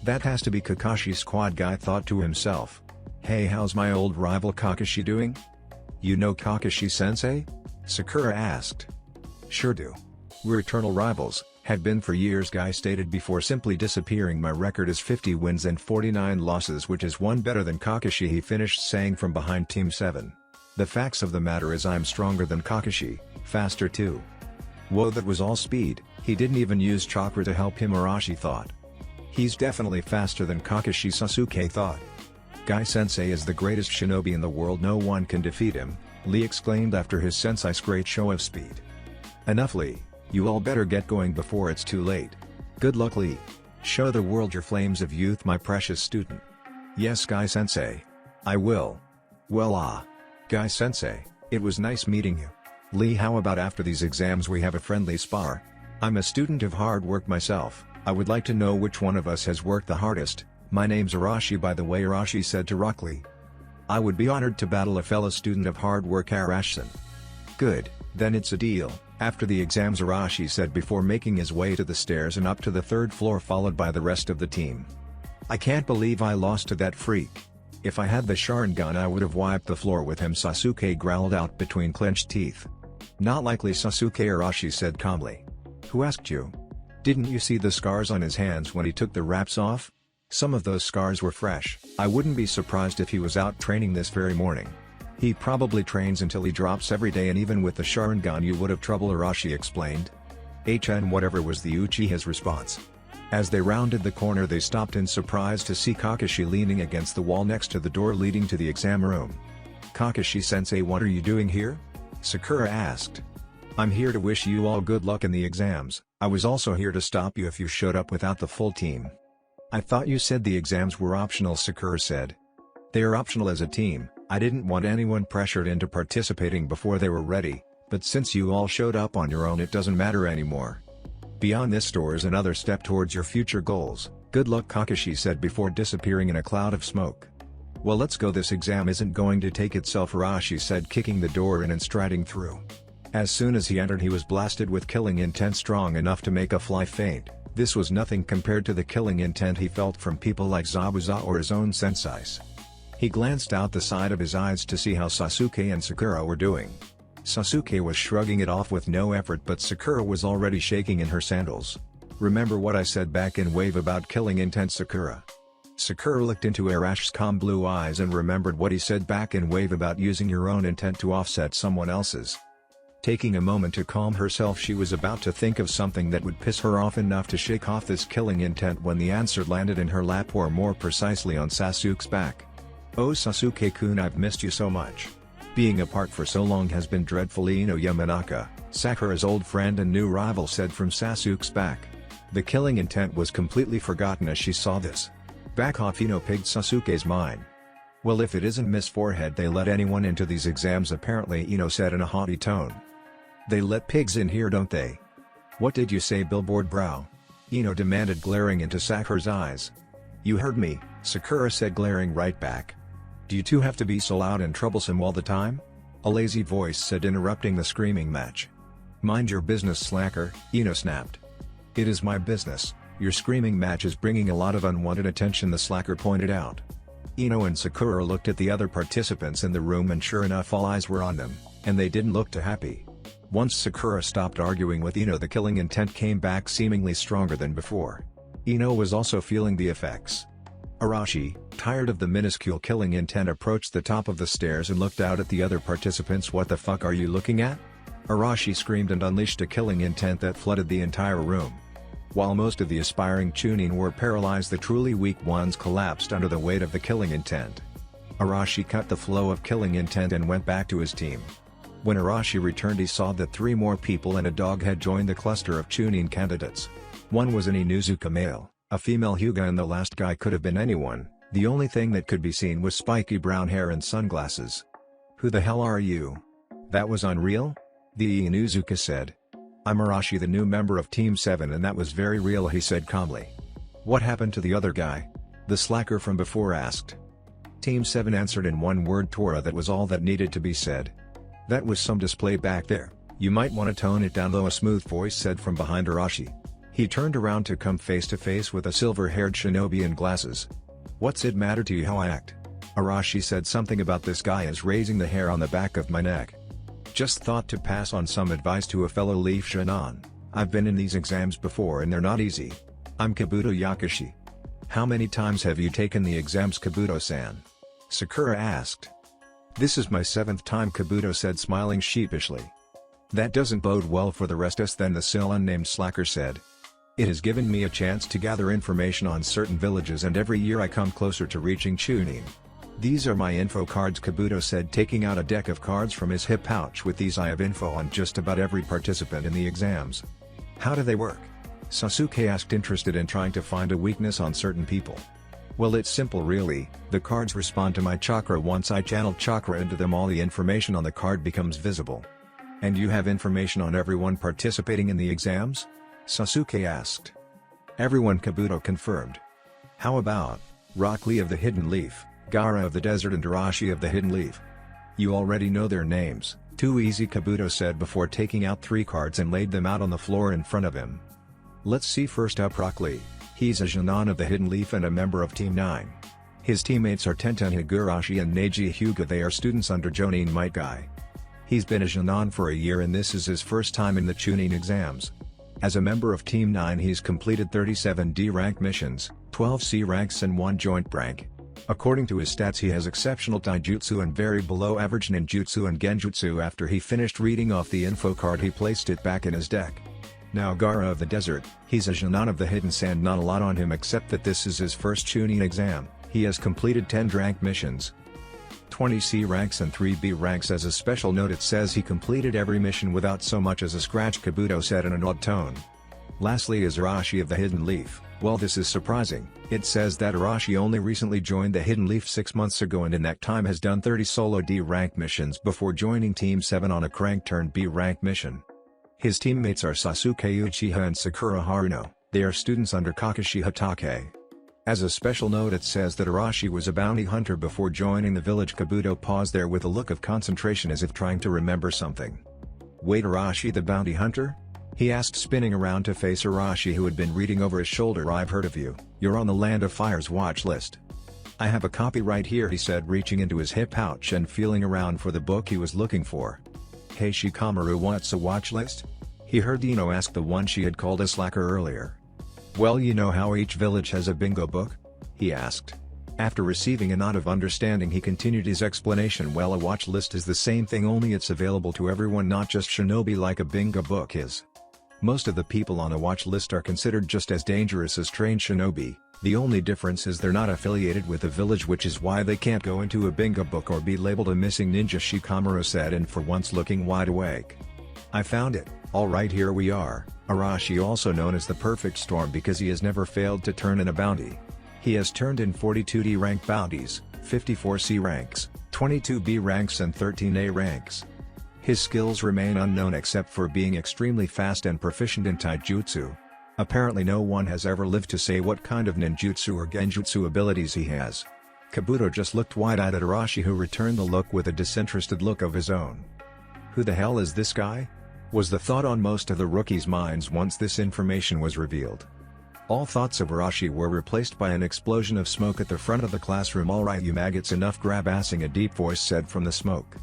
That has to be Kakashi's squad, Guy thought to himself. Hey, how's my old rival Kakashi doing? You know Kakashi-sensei? Sakura asked. Sure do. We're eternal rivals, Had been for years, Guy stated before simply disappearing. My record is 50 wins and 49 losses, which is one better than Kakashi, he finished saying from behind Team 7. The facts of the matter is I'm stronger than Kakashi, faster too. Whoa, that was all speed. He didn't even use chakra to help him, Arashi thought. He's definitely faster than Kakashi, Sasuke thought. Guy sensei is the greatest shinobi in the world, no one can defeat him, Lee exclaimed after his sensei's great show of speed. Enough, Lee. You all better get going before it's too late. Good luck, Lee. Show the world your flames of youth, my precious student. Yes, Guy sensei. I will. Well, Guy sensei, it was nice meeting you. Lee, how about after these exams we have a friendly spar? I'm a student of hard work myself. I would like to know which one of us has worked the hardest. My name's Arashi, by the way, Arashi said to Rock Lee. I would be honored to battle a fellow student of hard work, Arashsan. Good, then it's a deal. After the exams, Arashi said before making his way to the stairs and up to the 3rd floor, followed by the rest of the team. I can't believe I lost to that freak. If I had the Sharingan I would have wiped the floor with him, Sasuke growled out between clenched teeth. Not likely, Sasuke, Arashi said calmly. Who asked you? Didn't you see the scars on his hands when he took the wraps off? Some of those scars were fresh. I wouldn't be surprised if he was out training this very morning. He probably trains until he drops every day, and even with the Sharingan you would have trouble, Arashi explained. And whatever was the Uchiha's response. As they rounded the corner they stopped in surprise to see Kakashi leaning against the wall next to the door leading to the exam room. Kakashi-sensei, what are you doing here? Sakura asked. I'm here to wish you all good luck in the exams. I was also here to stop you if you showed up without the full team. I thought you said the exams were optional, Sakura said. They are optional as a team. I didn't want anyone pressured into participating before they were ready, but since you all showed up on your own it doesn't matter anymore. Beyond this door is another step towards your future goals. Good luck, Kakashi said before disappearing in a cloud of smoke. Well, let's go, this exam isn't going to take itself, Arashi said, kicking the door in and striding through. As soon as he entered he was blasted with killing intent strong enough to make a fly faint. This was nothing compared to the killing intent he felt from people like Zabuza or his own senseis. He glanced out the side of his eyes to see how Sasuke and Sakura were doing. Sasuke was shrugging it off with no effort, but Sakura was already shaking in her sandals. Remember what I said back in Wave about killing intent, Sakura? Sakura looked into Arash's calm blue eyes and remembered what he said back in Wave about using your own intent to offset someone else's. Taking a moment to calm herself, she was about to think of something that would piss her off enough to shake off this killing intent when the answer landed in her lap, or more precisely on Sasuke's back. Oh Sasuke-kun, I've missed you so much. Being apart for so long has been dreadful, Ino Yamanaka, Sakura's old friend and new rival, said from Sasuke's back. The killing intent was completely forgotten as she saw this. Back off, Ino pigged Sasuke's mind. Well, if it isn't Miss Forehead, they let anyone into these exams apparently, Ino said in a haughty tone. They let pigs in here, don't they? What did you say, billboard brow? Ino demanded, glaring into Sakura's eyes. You heard me, Sakura said, glaring right back. Do you two have to be so loud and troublesome all the time? A lazy voice said, interrupting the screaming match. Mind your business, slacker, Ino snapped. It is my business. Your screaming match is bringing a lot of unwanted attention, the slacker pointed out. Ino and Sakura looked at the other participants in the room, and sure enough all eyes were on them, and they didn't look too happy. Once Sakura stopped arguing with Ino, the killing intent came back seemingly stronger than before. Ino was also feeling the effects. Arashi, tired of the minuscule killing intent, approached the top of the stairs and looked out at the other participants. What the fuck are you looking at? Arashi screamed and unleashed a killing intent that flooded the entire room. While most of the aspiring Chunin were paralyzed, the truly weak ones collapsed under the weight of the killing intent. Arashi cut the flow of killing intent and went back to his team. When Arashi returned, he saw that 3 more people and a dog had joined the cluster of Chunin candidates. One was an Inuzuka male, a female Hyuga, and the last guy could have been anyone. The only thing that could be seen was spiky brown hair and sunglasses. Who the hell are you? That was unreal? The Inuzuka said. I'm Arashi, the new member of Team 7, and that was very real, he said calmly. What happened to the other guy? The slacker from before asked. Team 7 answered in one word, Tora. That was all that needed to be said. That was some display back there. You might want to tone it down though, a smooth voice said from behind Arashi. He turned around to come face to face with a silver-haired shinobi in glasses. What's it matter to you how I act? Arashi said something about this guy is raising the hair on the back of my neck. Just thought to pass on some advice to a fellow Leaf Shinon. I've been in these exams before and they're not easy. I'm Kabuto Yakashi. How many times have you taken the exams, Kabuto-san? Sakura asked. This is my 7th time, Kabuto said, smiling sheepishly. That doesn't bode well for the rest of us then, the still unnamed slacker said. It has given me a chance to gather information on certain villages and every year I come closer to reaching Chunin. These are my info cards, Kabuto said, taking out a deck of cards from his hip pouch. With these I have info on just about every participant in the exams. How do they work? Sasuke asked, interested in trying to find a weakness on certain people. Well, it's simple really. The cards respond to my chakra. Once I channel chakra into them, all the information on the card becomes visible. And you have information on everyone participating in the exams? Sasuke asked. Everyone, Kabuto confirmed. How about Rock Lee of the Hidden Leaf, Gaara of the Desert and Arashi of the Hidden Leaf? You already know their names. Too easy, Kabuto said before taking out 3 cards and laid them out on the floor in front of him. Let's see, first up Rock Lee. He's a Jonin of the Hidden Leaf and a member of Team 9. His teammates are Tenten Higurashi and Neji Hyuga. They are students under Jonin Might Guy. He's been a Jonin for a year and this is his first time in the Chunin exams. As a member of Team 9 he's completed 37 D rank missions, 12 C ranks and 1 joint rank. According to his stats he has exceptional taijutsu and very below average ninjutsu and genjutsu. After he finished reading off the info card he placed it back in his deck. Now Gaara of the Desert, he's a Jonin of the Hidden Sand. Not a lot on him except that this is his first Chunin exam. He has completed 10 rank missions, 20 C ranks and 3 B ranks. As a special note it says he completed every mission without so much as a scratch, Kabuto said in an odd tone. Lastly is Arashi of the Hidden Leaf. Well, this is surprising. It says that Arashi only recently joined the Hidden Leaf 6 months ago and in that time has done 30 solo D rank missions before joining Team 7 on a crank turn B rank mission. His teammates are Sasuke Uchiha and Sakura Haruno. They are students under Kakashi Hatake. As a special note it says that Arashi was a bounty hunter before joining the village. Kabuto paused there with a look of concentration as if trying to remember something. Wait, Arashi the bounty hunter? He asked, spinning around to face Arashi who had been reading over his shoulder. I've heard of you. You're on the Land of Fire's watch list. I have a copy right here, he said, reaching into his hip pouch and feeling around for the book he was looking for. Hey Shikamaru, what's a watch list? He heard Ino ask the one she had called a slacker earlier. Well, you know how each village has a bingo book? He asked. After receiving a nod of understanding he continued his explanation. Well, a watch list is the same thing, only it's available to everyone, not just shinobi like a bingo book is. Most of the people on a watch list are considered just as dangerous as trained shinobi. The only difference is they're not affiliated with a village, which is why they can't go into a bingo book or be labeled a missing ninja, Shikamaru said, and for once looking wide awake. I found it. Alright, here we are. Arashi, also known as the Perfect Storm because he has never failed to turn in a bounty. He has turned in 42 D rank bounties, 54 C ranks, 22 B ranks and 13 A ranks. His skills remain unknown except for being extremely fast and proficient in taijutsu. Apparently no one has ever lived to say what kind of ninjutsu or genjutsu abilities he has. Kabuto just looked wide-eyed at Arashi, who returned the look with a disinterested look of his own. Who the hell is this guy? Was the thought on most of the rookies' minds once this information was revealed. All thoughts of Arashi were replaced by an explosion of smoke at the front of the classroom. Alright you maggots, enough grab-assing, a deep voice said from the smoke.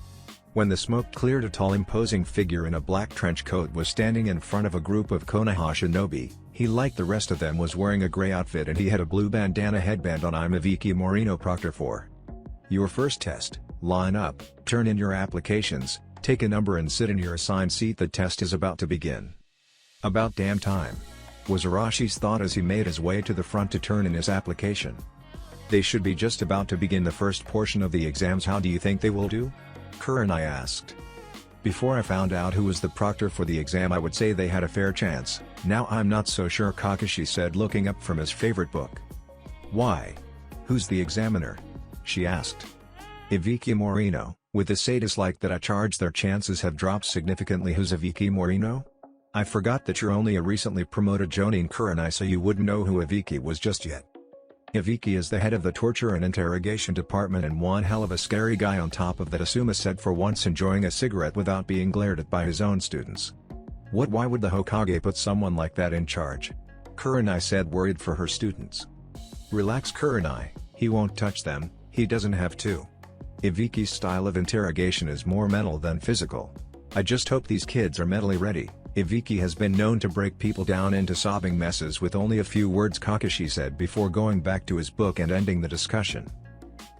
When the smoke cleared, a tall imposing figure in a black trench coat was standing in front of a group of Konoha shinobi. He, like the rest of them, was wearing a gray outfit and he had a blue bandana headband on. I'm Iviki Morino, Proctor 4. Your first test. Line up, turn in your applications, take a number and sit in your assigned seat. The test is about to begin. About damn time, was Arashi's thought as he made his way to the front to turn in his application. They should be just about to begin the first portion of the exams. How do you think they will do? Kurenai asked. Before I found out who was the proctor for the exam, I would say they had a fair chance. Now I'm not so sure, Kakashi said, looking up from his favorite book. Why? Who's the examiner? She asked. Iviki Morino. With a sadist like that, I charge their chances have dropped significantly. Who's Iviki Morino? I forgot that you're only a recently promoted Jonin, Kurenai, so you wouldn't know who Iviki was just yet. Iviki is the head of the torture and interrogation department and one hell of a scary guy. On top of that, Asuma said, for once enjoying a cigarette without being glared at by his own students. Why would the Hokage put someone like that in charge? Kurenai said, worried for her students. Relax, Kurenai, he won't touch them, he doesn't have to. Iviki's style of interrogation is more mental than physical. I just hope these kids are mentally ready. Ibiki has been known to break people down into sobbing messes with only a few words, Kakashi said before going back to his book and ending the discussion.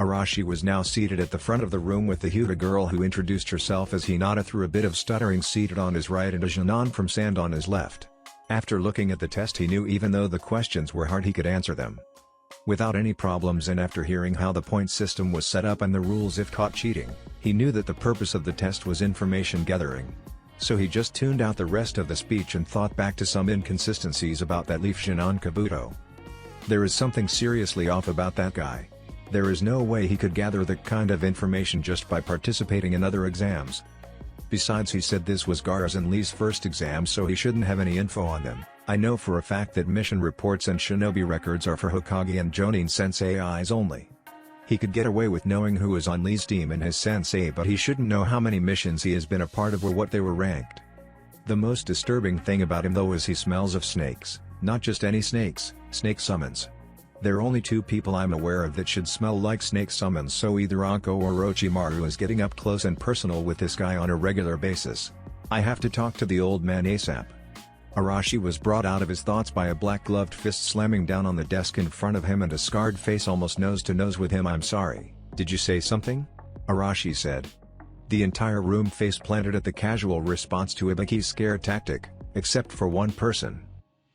Arashi was now seated at the front of the room with the Hyuga girl who introduced herself as Hinata through a bit of stuttering seated on his right and a Jinan from Sand on his left. After looking at the test he knew even though the questions were hard he could answer them without any problems, and after hearing how the point system was set up and the rules if caught cheating, he knew that the purpose of the test was information gathering. So he just tuned out the rest of the speech and thought back to some inconsistencies about that Leaf Jinan Kabuto. There is something seriously off about that guy. There is no way he could gather that kind of information just by participating in other exams. Besides, he said this was Gaara's and Lee's first exam, so he shouldn't have any info on them. I know for a fact that mission reports and Shinobi records are for Hokage and Jonin Sensei eyes only. He could get away with knowing who is on Lee's team and his sensei, but he shouldn't know how many missions he has been a part of or what they were ranked. The most disturbing thing about him though is he smells of snakes, not just any snakes, snake summons. There are only two people I'm aware of that should smell like snake summons, so either Anko or Orochimaru is getting up close and personal with this guy on a regular basis. I have to talk to the old man ASAP. Arashi was brought out of his thoughts by a black-gloved fist slamming down on the desk in front of him and a scarred face almost nose-to-nose with him. "I'm sorry, did you say something?" Arashi said. The entire room face-planted at the casual response to Ibiki's scare tactic, except for one person.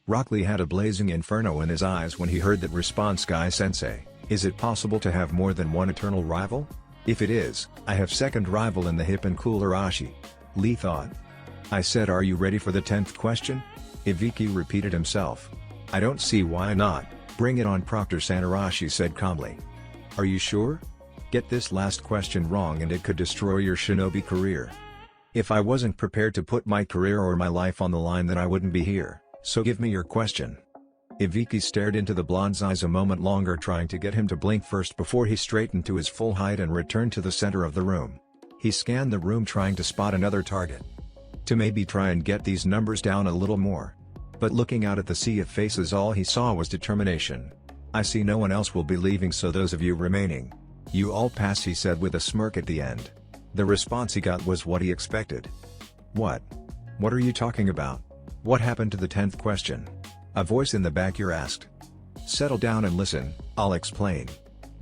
Rock Lee had a blazing inferno in his eyes when he heard that response. "Guy-sensei, is it possible to have more than one eternal rival? If it is, I have second rival in the hip and cool." Arashi, Lee thought. "I said, are you ready for the 10th question?" Ibiki repeated himself. "I don't see why not, bring it on, Proctor-san," Arashi said calmly. "Are you sure? Get this last question wrong and it could destroy your shinobi career. If I wasn't prepared to put my career or my life on the line then I wouldn't be here, so give me your question." Ibiki stared into the blonde's eyes a moment longer, trying to get him to blink first before he straightened to his full height and returned to the center of the room. He scanned the room trying to spot another target. To maybe try and get these numbers down a little more. But looking out at the sea of faces, all he saw was determination. "I see no one else will be leaving, so those of you remaining, you all pass," he said with a smirk at the end. The response he got was what he expected. "What? What are you talking about? What happened to the 10th question?" a voice in the back ear asked. "Settle down and listen, I'll explain.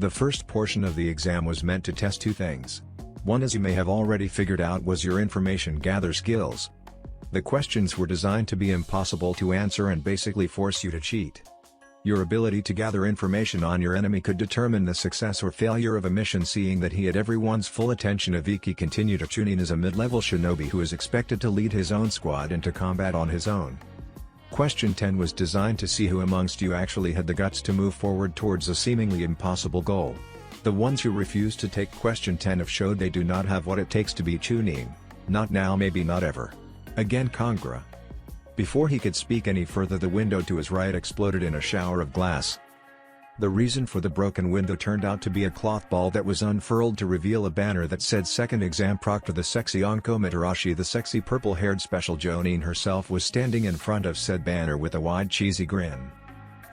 The first portion of the exam was meant to test two things. One, as you may have already figured out, was your information gather skills. The questions were designed to be impossible to answer and basically force you to cheat. Your ability to gather information on your enemy could determine the success or failure of a mission. Seeing that he had everyone's full attention, Ibiki continued. Chunin is a mid-level shinobi who is expected to lead his own squad into combat on his own. Question 10 was designed to see who amongst you actually had the guts to move forward towards a seemingly impossible goal. The ones who refused to take question 10 have showed they do not have what it takes to be Chunin. Not now, maybe not ever. Again, Congra. Before he could speak any further, the window to his right exploded in a shower of glass. The reason for the broken window turned out to be a cloth ball that was unfurled to reveal a banner that said "Second Exam Proctor." The sexy Anko Mitarashi, the sexy purple-haired special Jonin herself, was standing in front of said banner with a wide cheesy grin.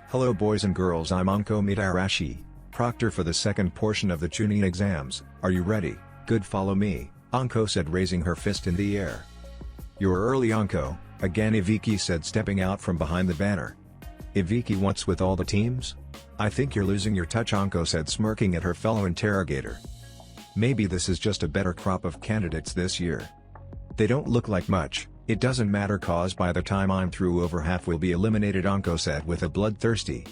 "Hello boys and girls, I'm Anko Mitarashi, Proctor for the second portion of the Chunin exams. Are you ready? Good, follow me," Anko said, raising her fist in the air. "You're early, Anko," again Ibiki said, stepping out from behind the banner. "Ibiki, what's with all the teams? I think you're losing your touch," Anko said, smirking at her fellow interrogator. "Maybe this is just a better crop of candidates this year. They don't look like much, it doesn't matter cause by the time I'm through over half will be eliminated," Anko said with a bloodthirsty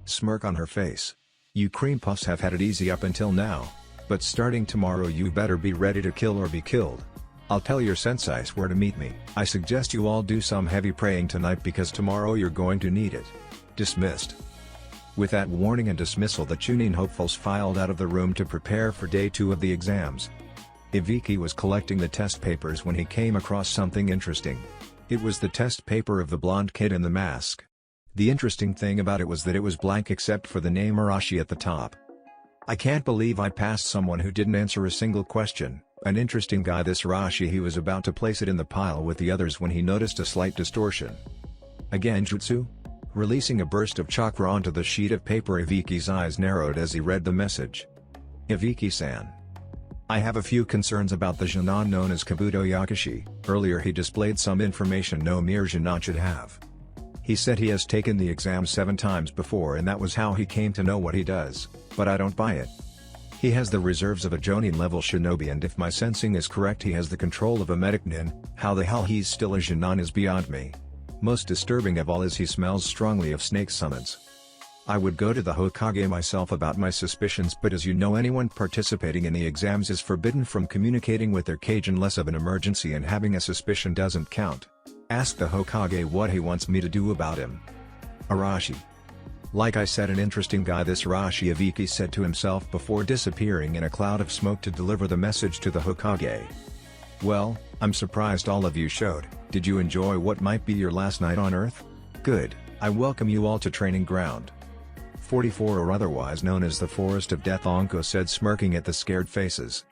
smirk on her face. "You cream puffs have had it easy up until now, but starting tomorrow you better be ready to kill or be killed. I'll tell your senseis where to meet me. I suggest you all do some heavy praying tonight because tomorrow you're going to need it. Dismissed." With that warning and dismissal, the Chunin hopefuls filed out of the room to prepare for day 2 of the exams. Ibiki was collecting the test papers when he came across something interesting. It was the test paper of the blonde kid in the mask. The interesting thing about it was that it was blank except for the name Arashi at the top. "I can't believe I passed someone who didn't answer a single question. An interesting guy this Arashi." He was about to place it in the pile with the others when he noticed a slight distortion. Again jutsu? Releasing a burst of chakra onto the sheet of paper, Ibiki's eyes narrowed as he read the message. "Ibiki-san. I have a few concerns about the Genin known as Kabuto Yakushi. Earlier he displayed some information no mere Genin should have. He said he has taken the exam 7 times before and that was how he came to know what he does, but I don't buy it. He has the reserves of a Jonin level shinobi and if my sensing is correct he has the control of a medic nin. How the hell he's still a Genin is beyond me. Most disturbing of all is he smells strongly of snake summons. I would go to the Hokage myself about my suspicions, but as you know, anyone participating in the exams is forbidden from communicating with their Kage unless of an emergency, and having a suspicion doesn't count. Ask the Hokage what he wants me to do about him. Arashi. Like I said, an interesting guy this Arashi Ibiki said to himself before disappearing in a cloud of smoke to deliver the message to the Hokage. Well, I'm surprised all of you showed. Did you enjoy what might be your last night on Earth? Good, I welcome you all to training ground. 44, or otherwise known as the Forest of Death, Anko said, smirking at the scared faces.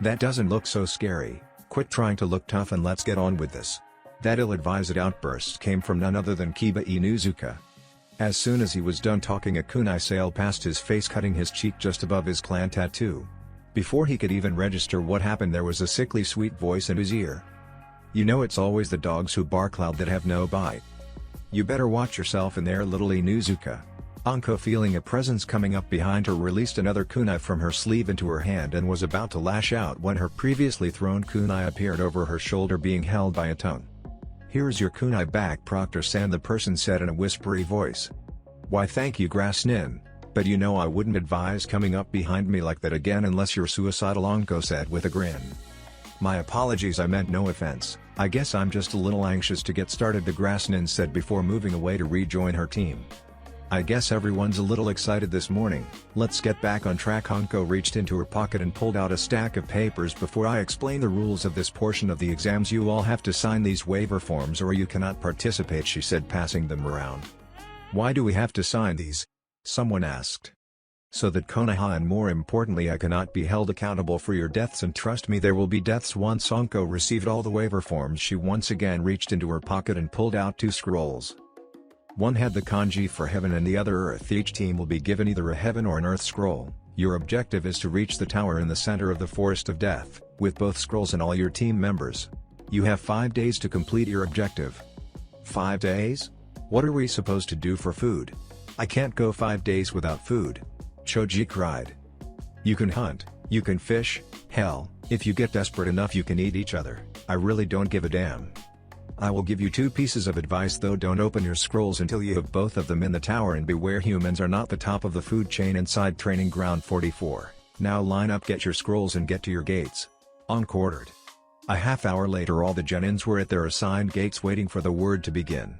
That doesn't look so scary. Quit trying to look tough and let's get on with this. That ill-advised outburst came from none other than Kiba Inuzuka. As soon as he was done talking, a kunai sailed past his face, cutting his cheek just above his clan tattoo. Before he could even register what happened, there was a sickly sweet voice in his ear. You know, it's always the dogs who bark loud that have no bite. You better watch yourself in there, little Inuzuka. Anko, feeling a presence coming up behind her, released another kunai from her sleeve into her hand and was about to lash out when her previously thrown kunai appeared over her shoulder, being held by a tongue. Here's your kunai back, Proctor-san, the person said in a whispery voice. Why thank you, Grass Nin, but you know I wouldn't advise coming up behind me like that again unless you're suicidal, Anko said with a grin. My apologies, I meant no offense. I guess I'm just a little anxious to get started, the Grass Nin said before moving away to rejoin her team. I guess everyone's a little excited this morning. Let's get back on track. Anko reached into her pocket and pulled out a stack of papers. Before I explain the rules of this portion of the exams, you all have to sign these waiver forms or you cannot participate, she said, passing them around. Why do we have to sign these? Someone asked. So that Konoha, and more importantly, I cannot be held accountable for your deaths, and trust me, there will be deaths. Once Anko received all the waiver forms, she once again reached into her pocket and pulled out 2 scrolls. One had the kanji for heaven and the other earth. Each team will be given either a heaven or an earth scroll. Your objective is to reach the tower in the center of the Forest of Death, with both scrolls and all your team members. You have 5 days to complete your objective. 5 days? What are we supposed to do for food? I can't go 5 days without food. Choji cried. You can hunt, you can fish, hell, if you get desperate enough you can eat each other. I really don't give a damn. I will give you 2 pieces of advice though: don't open your scrolls until you have both of them in the tower, and beware, humans are not the top of the food chain inside training ground 44. Now line up, get your scrolls and get to your gates. Anko ordered. A half hour later, all the genins were at their assigned gates waiting for the word to begin.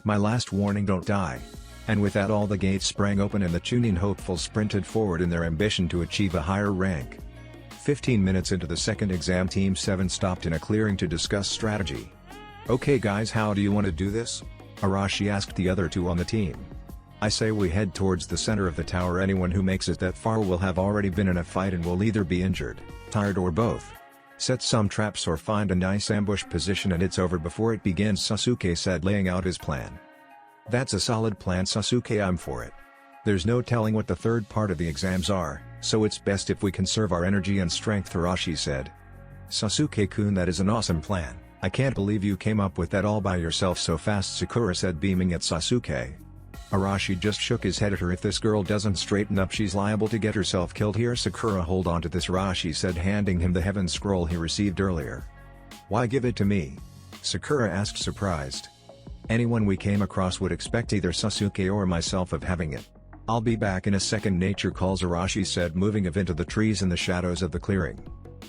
My last warning, don't die. And with that, all the gates sprang open and the Chunin hopefuls sprinted forward in their ambition to achieve a higher rank. 15 minutes into the second exam, Team 7 stopped in a clearing to discuss strategy. Okay guys, how do you want to do this? Arashi asked the other 2 on the team. I say we head towards the center of the tower. Anyone who makes it that far will have already been in a fight and will either be injured, tired, or both. Set some traps or find a nice ambush position and it's over before it begins, Sasuke said, laying out his plan. That's a solid plan, Sasuke, I'm for it. There's no telling what the third part of the exams are, so it's best if we conserve our energy and strength, Arashi said. Sasuke-kun, that is an awesome plan. I can't believe you came up with that all by yourself so fast, Sakura said, beaming at Sasuke. Arashi just shook his head at her. If this girl doesn't straighten up, she's liable to get herself killed here. Sakura, hold on to this, Arashi said, handing him the heaven scroll he received earlier. Why give it to me? Sakura asked, surprised. Anyone we came across would expect either Sasuke or myself of having it. I'll be back in a second, nature calls, Arashi said, moving off into the trees in the shadows of the clearing.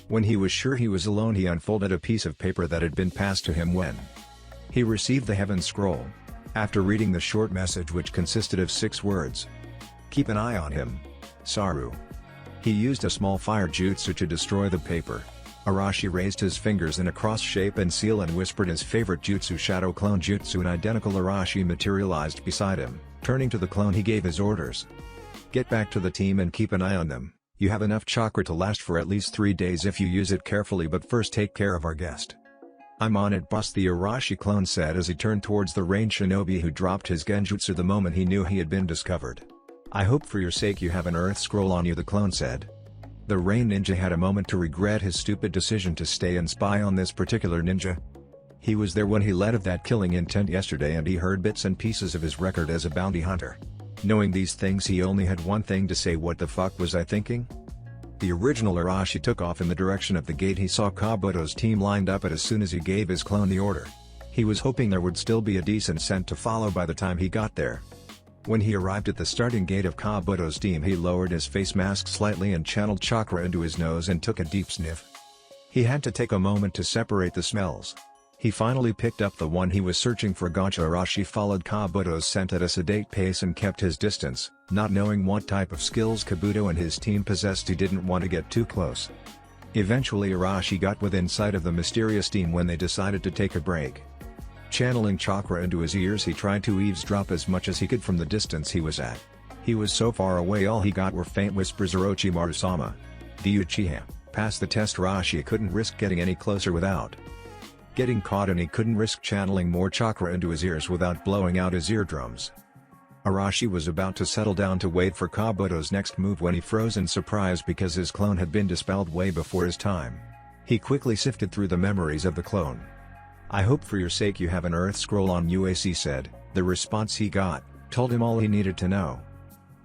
When he was sure he was alone, he unfolded a piece of paper that had been passed to him when he received the heaven scroll. After reading the short message, which consisted of 6 words. Keep an eye on him. Saru. He used a small fire jutsu to destroy the paper. Arashi raised his fingers in a cross shape and seal and whispered his favorite jutsu, Shadow Clone Jutsu. An identical Arashi materialized beside him. Turning to the clone, he gave his orders. Get back to the team and keep an eye on them. You have enough chakra to last for at least 3 days if you use it carefully, but first take care of our guest. I'm on it, boss, the Arashi clone said as he turned towards the range shinobi who dropped his genjutsu the moment he knew he had been discovered. I hope for your sake you have an earth scroll on you, the clone said. The Rain Ninja had a moment to regret his stupid decision to stay and spy on this particular ninja. He was there when he led of that killing intent yesterday and he heard bits and pieces of his record as a bounty hunter. Knowing these things, he only had one thing to say: what the fuck was I thinking? The original Arashi took off in the direction of the gate he saw Kabuto's team lined up at as soon as he gave his clone the order. He was hoping there would still be a decent scent to follow by the time he got there. When he arrived at the starting gate of Kabuto's team, he lowered his face mask slightly and channeled chakra into his nose and took a deep sniff. He had to take a moment to separate the smells. He finally picked up the one he was searching for. Gacha Arashi followed Kabuto's scent at a sedate pace and kept his distance. Not knowing what type of skills Kabuto and his team possessed, he didn't want to get too close. Eventually Arashi got within sight of the mysterious team when they decided to take a break. Channeling chakra into his ears, he tried to eavesdrop as much as he could from the distance he was at. He was so far away all he got were faint whispers: Orochimaru-sama. The Uchiha, passed the test. Arashi couldn't risk getting any closer without getting caught, and he couldn't risk channeling more chakra into his ears without blowing out his eardrums. Arashi was about to settle down to wait for Kabuto's next move when he froze in surprise because his clone had been dispelled way before his time. He quickly sifted through the memories of the clone. "I hope for your sake you have an earth scroll on you," AC said. The response he got told him all he needed to know.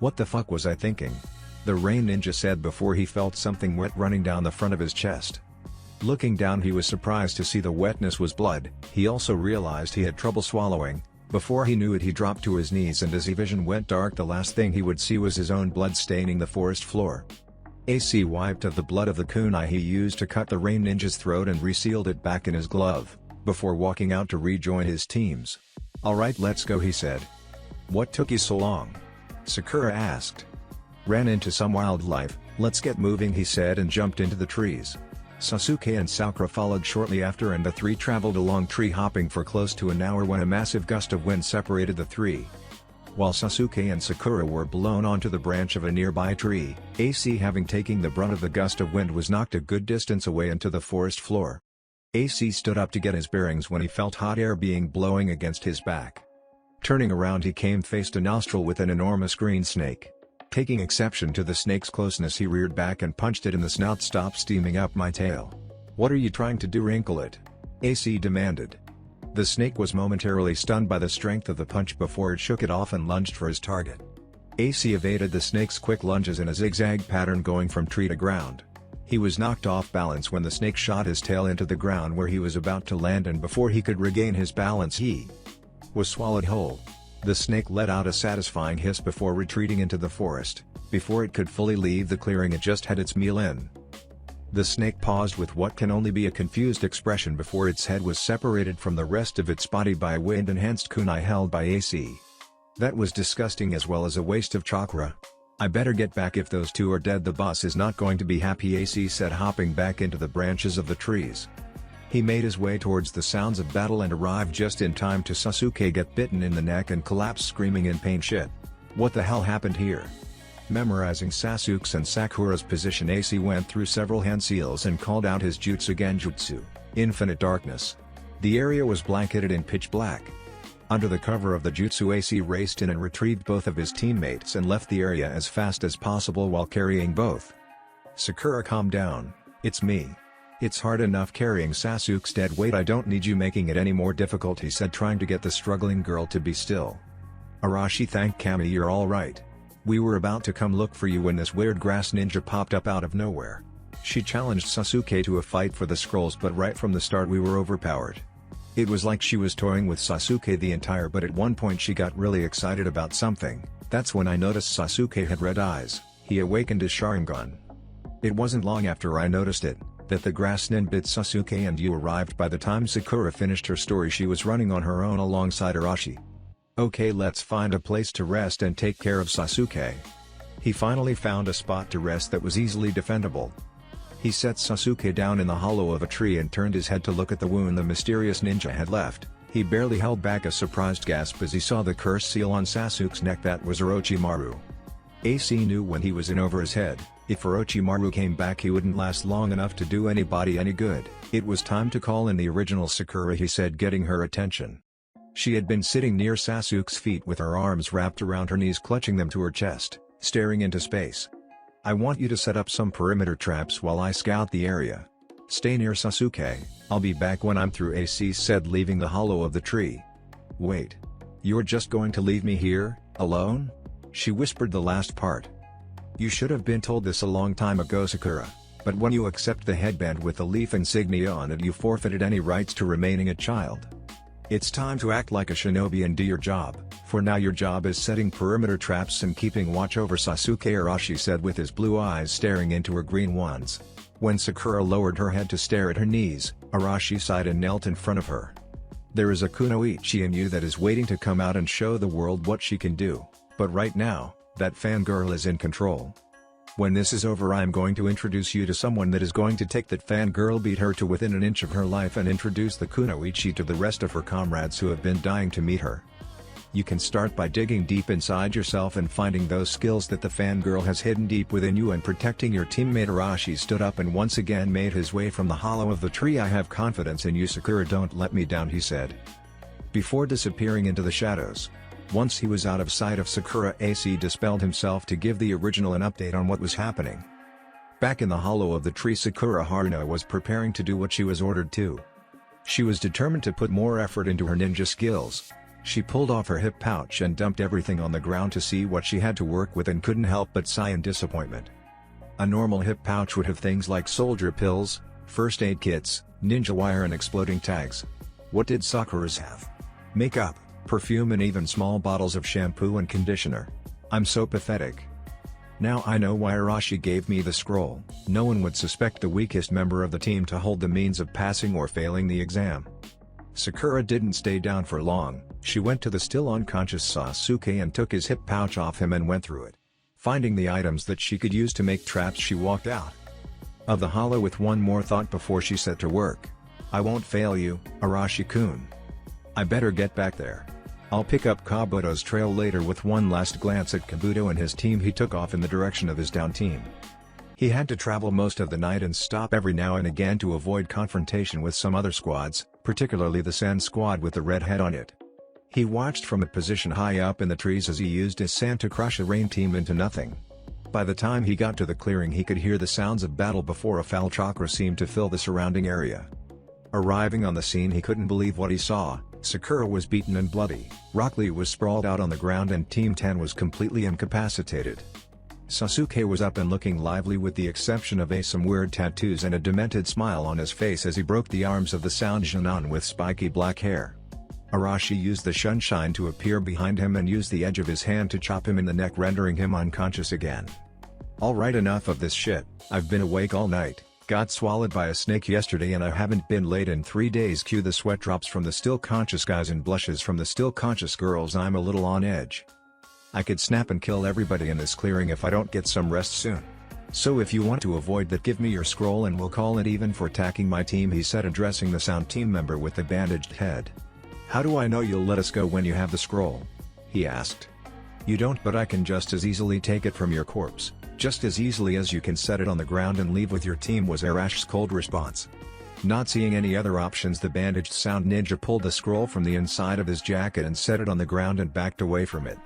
"What the fuck was I thinking?" the Rain Ninja said before he felt something wet running down the front of his chest. Looking down, he was surprised to see the wetness was blood. He also realized he had trouble swallowing. Before he knew it, he dropped to his knees, and as his vision went dark, the last thing he would see was his own blood staining the forest floor. AC wiped of the blood of the kunai he used to cut the Rain Ninja's throat and resealed it back in his glove, before walking out to rejoin his teams. "Alright, let's go," he said. "What took you so long?" Sakura asked. "Ran into some wildlife, let's get moving," he said, and jumped into the trees. Sasuke and Sakura followed shortly after, and the three traveled along tree hopping for close to an hour when a massive gust of wind separated the three. While Sasuke and Sakura were blown onto the branch of a nearby tree, AC, having taken the brunt of the gust of wind, was knocked a good distance away into the forest floor. AC stood up to get his bearings when he felt hot air being blowing against his back. Turning around, he came face to nostril with an enormous green snake. Taking exception to the snake's closeness, he reared back and punched it in the snout. "Stop steaming up my tail. What are you trying to do? Wrinkle it," AC demanded. The snake was momentarily stunned by the strength of the punch before it shook it off and lunged for his target. AC evaded the snake's quick lunges in a zigzag pattern, going from tree to ground. He was knocked off balance when the snake shot his tail into the ground where he was about to land, and before he could regain his balance, he was swallowed whole. The snake let out a satisfying hiss before retreating into the forest. Before it could fully leave the clearing, it just had its meal in. The snake paused with what can only be a confused expression before its head was separated from the rest of its body by a wind-enhanced kunai held by AC. "That was disgusting, as well as a waste of chakra. I better get back. If those two are dead, the boss is not going to be happy," AC said, hopping back into the branches of the trees. He made his way towards the sounds of battle and arrived just in time to Sasuke get bitten in the neck and collapse screaming in pain. "Shit. What the hell happened here?" Memorizing Sasuke's and Sakura's position, AC went through several hand seals and called out his jutsu Genjutsu, Infinite Darkness. The area was blanketed in pitch black. Under the cover of the jutsu, AC raced in and retrieved both of his teammates and left the area as fast as possible while carrying both. "Sakura, calm down. It's me. It's hard enough carrying Sasuke's dead weight. I don't need you making it any more difficult," he said, trying to get the struggling girl to be still. "Arashi, thank Kami, you're alright. We were about to come look for you when this weird grass ninja popped up out of nowhere." She challenged Sasuke to a fight for the scrolls, but right from the start we were overpowered. It was like she was toying with Sasuke the entire, but at one point she got really excited about something. That's when I noticed Sasuke had red eyes. He awakened his Sharingan. It wasn't long after I noticed it that the grass nin bit Sasuke and you arrived. By the time Sakura finished her story, she was running on her own alongside Arashi. "Okay, let's find a place to rest and take care of Sasuke." He finally found a spot to rest that was easily defendable. He set Sasuke down in the hollow of a tree and turned his head to look at the wound the mysterious ninja had left. He barely held back a surprised gasp as he saw the curse seal on Sasuke's neck. That was Orochimaru. AC knew when he was in over his head, if Orochimaru came back he wouldn't last long enough to do anybody any good. It was time to call in the original Sakura, he said, getting her attention. She had been sitting near Sasuke's feet with her arms wrapped around her knees, clutching them to her chest, staring into space. I want you to set up some perimeter traps while I scout the area. Stay near Sasuke, I'll be back when I'm through, AC said, leaving the hollow of the tree. Wait. You're just going to leave me here, alone? She whispered the last part. You should have been told this a long time ago, Sakura, but when you accept the headband with the leaf insignia on it, you forfeited any rights to remaining a child. It's time to act like a shinobi and do your job. For now your job is setting perimeter traps and keeping watch over Sasuke, Arashi said with his blue eyes staring into her green ones. When Sakura lowered her head to stare at her knees, Arashi sighed and knelt in front of her. There is a kunoichi in you that is waiting to come out and show the world what she can do, but right now, that fangirl is in control. When this is over, I'm going to introduce you to someone that is going to take that fangirl, beat her to within an inch of her life, and introduce the kunoichi to the rest of her comrades who have been dying to meet her. You can start by digging deep inside yourself and finding those skills that the fangirl has hidden deep within you and protecting your teammate. Arashi stood up and once again made his way from the hollow of the tree. I have confidence in you, Sakura, don't let me down, he said. Before disappearing into the shadows. Once he was out of sight of Sakura, AC dispelled himself to give the original an update on what was happening. Back in the hollow of the tree, Sakura Haruno was preparing to do what she was ordered to. She was determined to put more effort into her ninja skills. She pulled off her hip pouch and dumped everything on the ground to see what she had to work with and couldn't help but sigh in disappointment. A normal hip pouch would have things like soldier pills, first aid kits, ninja wire and exploding tags. What did Sakura's have? Makeup, perfume and even small bottles of shampoo and conditioner. I'm so pathetic. Now I know why Arashi gave me the scroll. No one would suspect the weakest member of the team to hold the means of passing or failing the exam. Sakura didn't stay down for long. She went to the still unconscious Sasuke and took his hip pouch off him and went through it. Finding the items that she could use to make traps, she walked out of the hollow with one more thought before she set to work. I won't fail you, Arashi-kun. I better get back there. I'll pick up Kabuto's trail later. With one last glance at Kabuto and his team, he took off in the direction of his down team. He had to travel most of the night and stop every now and again to avoid confrontation with some other squads, particularly the sand squad with the red head on it. He watched from a position high up in the trees as he used his sand to crush a rain team into nothing. By the time he got to the clearing, he could hear the sounds of battle before a foul chakra seemed to fill the surrounding area. Arriving on the scene, he couldn't believe what he saw. Sakura was beaten and bloody, Rock Lee was sprawled out on the ground, and Team 10 was completely incapacitated. Sasuke was up and looking lively with the exception of some weird tattoos and a demented smile on his face as he broke the arms of the Sound Junon with spiky black hair. Arashi used the sunshine to appear behind him and used the edge of his hand to chop him in the neck, rendering him unconscious again. Alright, enough of this shit. I've been awake all night, got swallowed by a snake yesterday, and I haven't been late in 3 days. Cue the sweat drops from the still conscious guys and blushes from the still conscious girls. I'm a little on edge. I could snap and kill everybody in this clearing if I don't get some rest soon. So if you want to avoid that, give me your scroll and we'll call it even for attacking my team, he said, addressing the Sound team member with the bandaged head. How do I know you'll let us go when you have the scroll? He asked. You don't, but I can just as easily take it from your corpse, just as easily as you can set it on the ground and leave with your team, was Arash's cold response. Not seeing any other options, the bandaged Sound ninja pulled the scroll from the inside of his jacket and set it on the ground and backed away from it.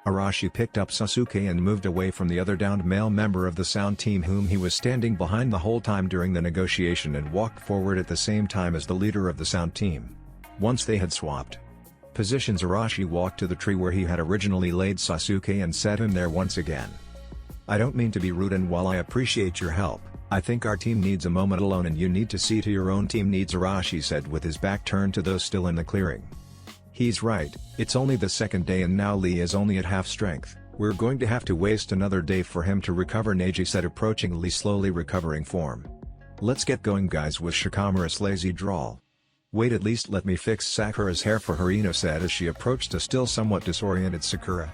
Arashi picked up Sasuke and moved away from the other downed male member of the Sound team, whom he was standing behind the whole time during the negotiation, and walked forward at the same time as the leader of the Sound team. Once they had swapped positions, Arashi walked to the tree where he had originally laid Sasuke and set him there once again. I don't mean to be rude, and while I appreciate your help, I think our team needs a moment alone and you need to see to your own team needs, Arashi said with his back turned to those still in the clearing. He's right, it's only the second day and now Lee is only at half strength. We're going to have to waste another day for him to recover, Neji said, approaching Lee, slowly recovering form. Let's get going, guys, with Shikamaru's lazy drawl. Wait, at least let me fix Sakura's hair for her, Ino said as she approached a still somewhat disoriented Sakura.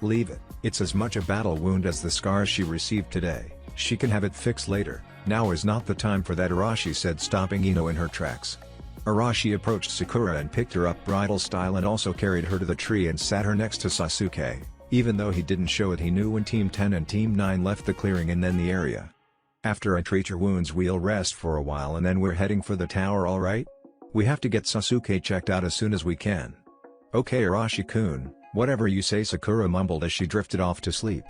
Leave it, it's as much a battle wound as the scars she received today. She can have it fixed later. Now is not the time for that, Arashi said, stopping Ino in her tracks. Arashi approached Sakura and picked her up bridal style and also carried her to the tree and sat her next to Sasuke. Even though he didn't show it, he knew when Team 10 and Team 9 left the clearing and then the area. After I treat your wounds, we'll rest for a while and then we're heading for the tower, alright? We have to get Sasuke checked out as soon as we can. Okay, Arashi-kun, whatever you say, Sakura mumbled as she drifted off to sleep.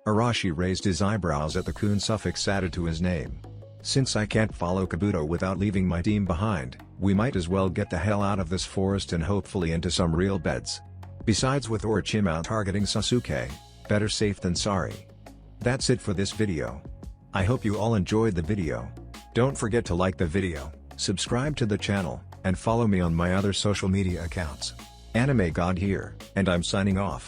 Arashi raised his eyebrows at the kun suffix added to his name. Since I can't follow Kabuto without leaving my team behind, we might as well get the hell out of this forest and hopefully into some real beds. Besides, with Orochimaru targeting Sasuke, better safe than sorry. That's it for this video. I hope you all enjoyed the video. Don't forget to like the video, subscribe to the channel, and follow me on my other social media accounts. Anime God here, and I'm signing off.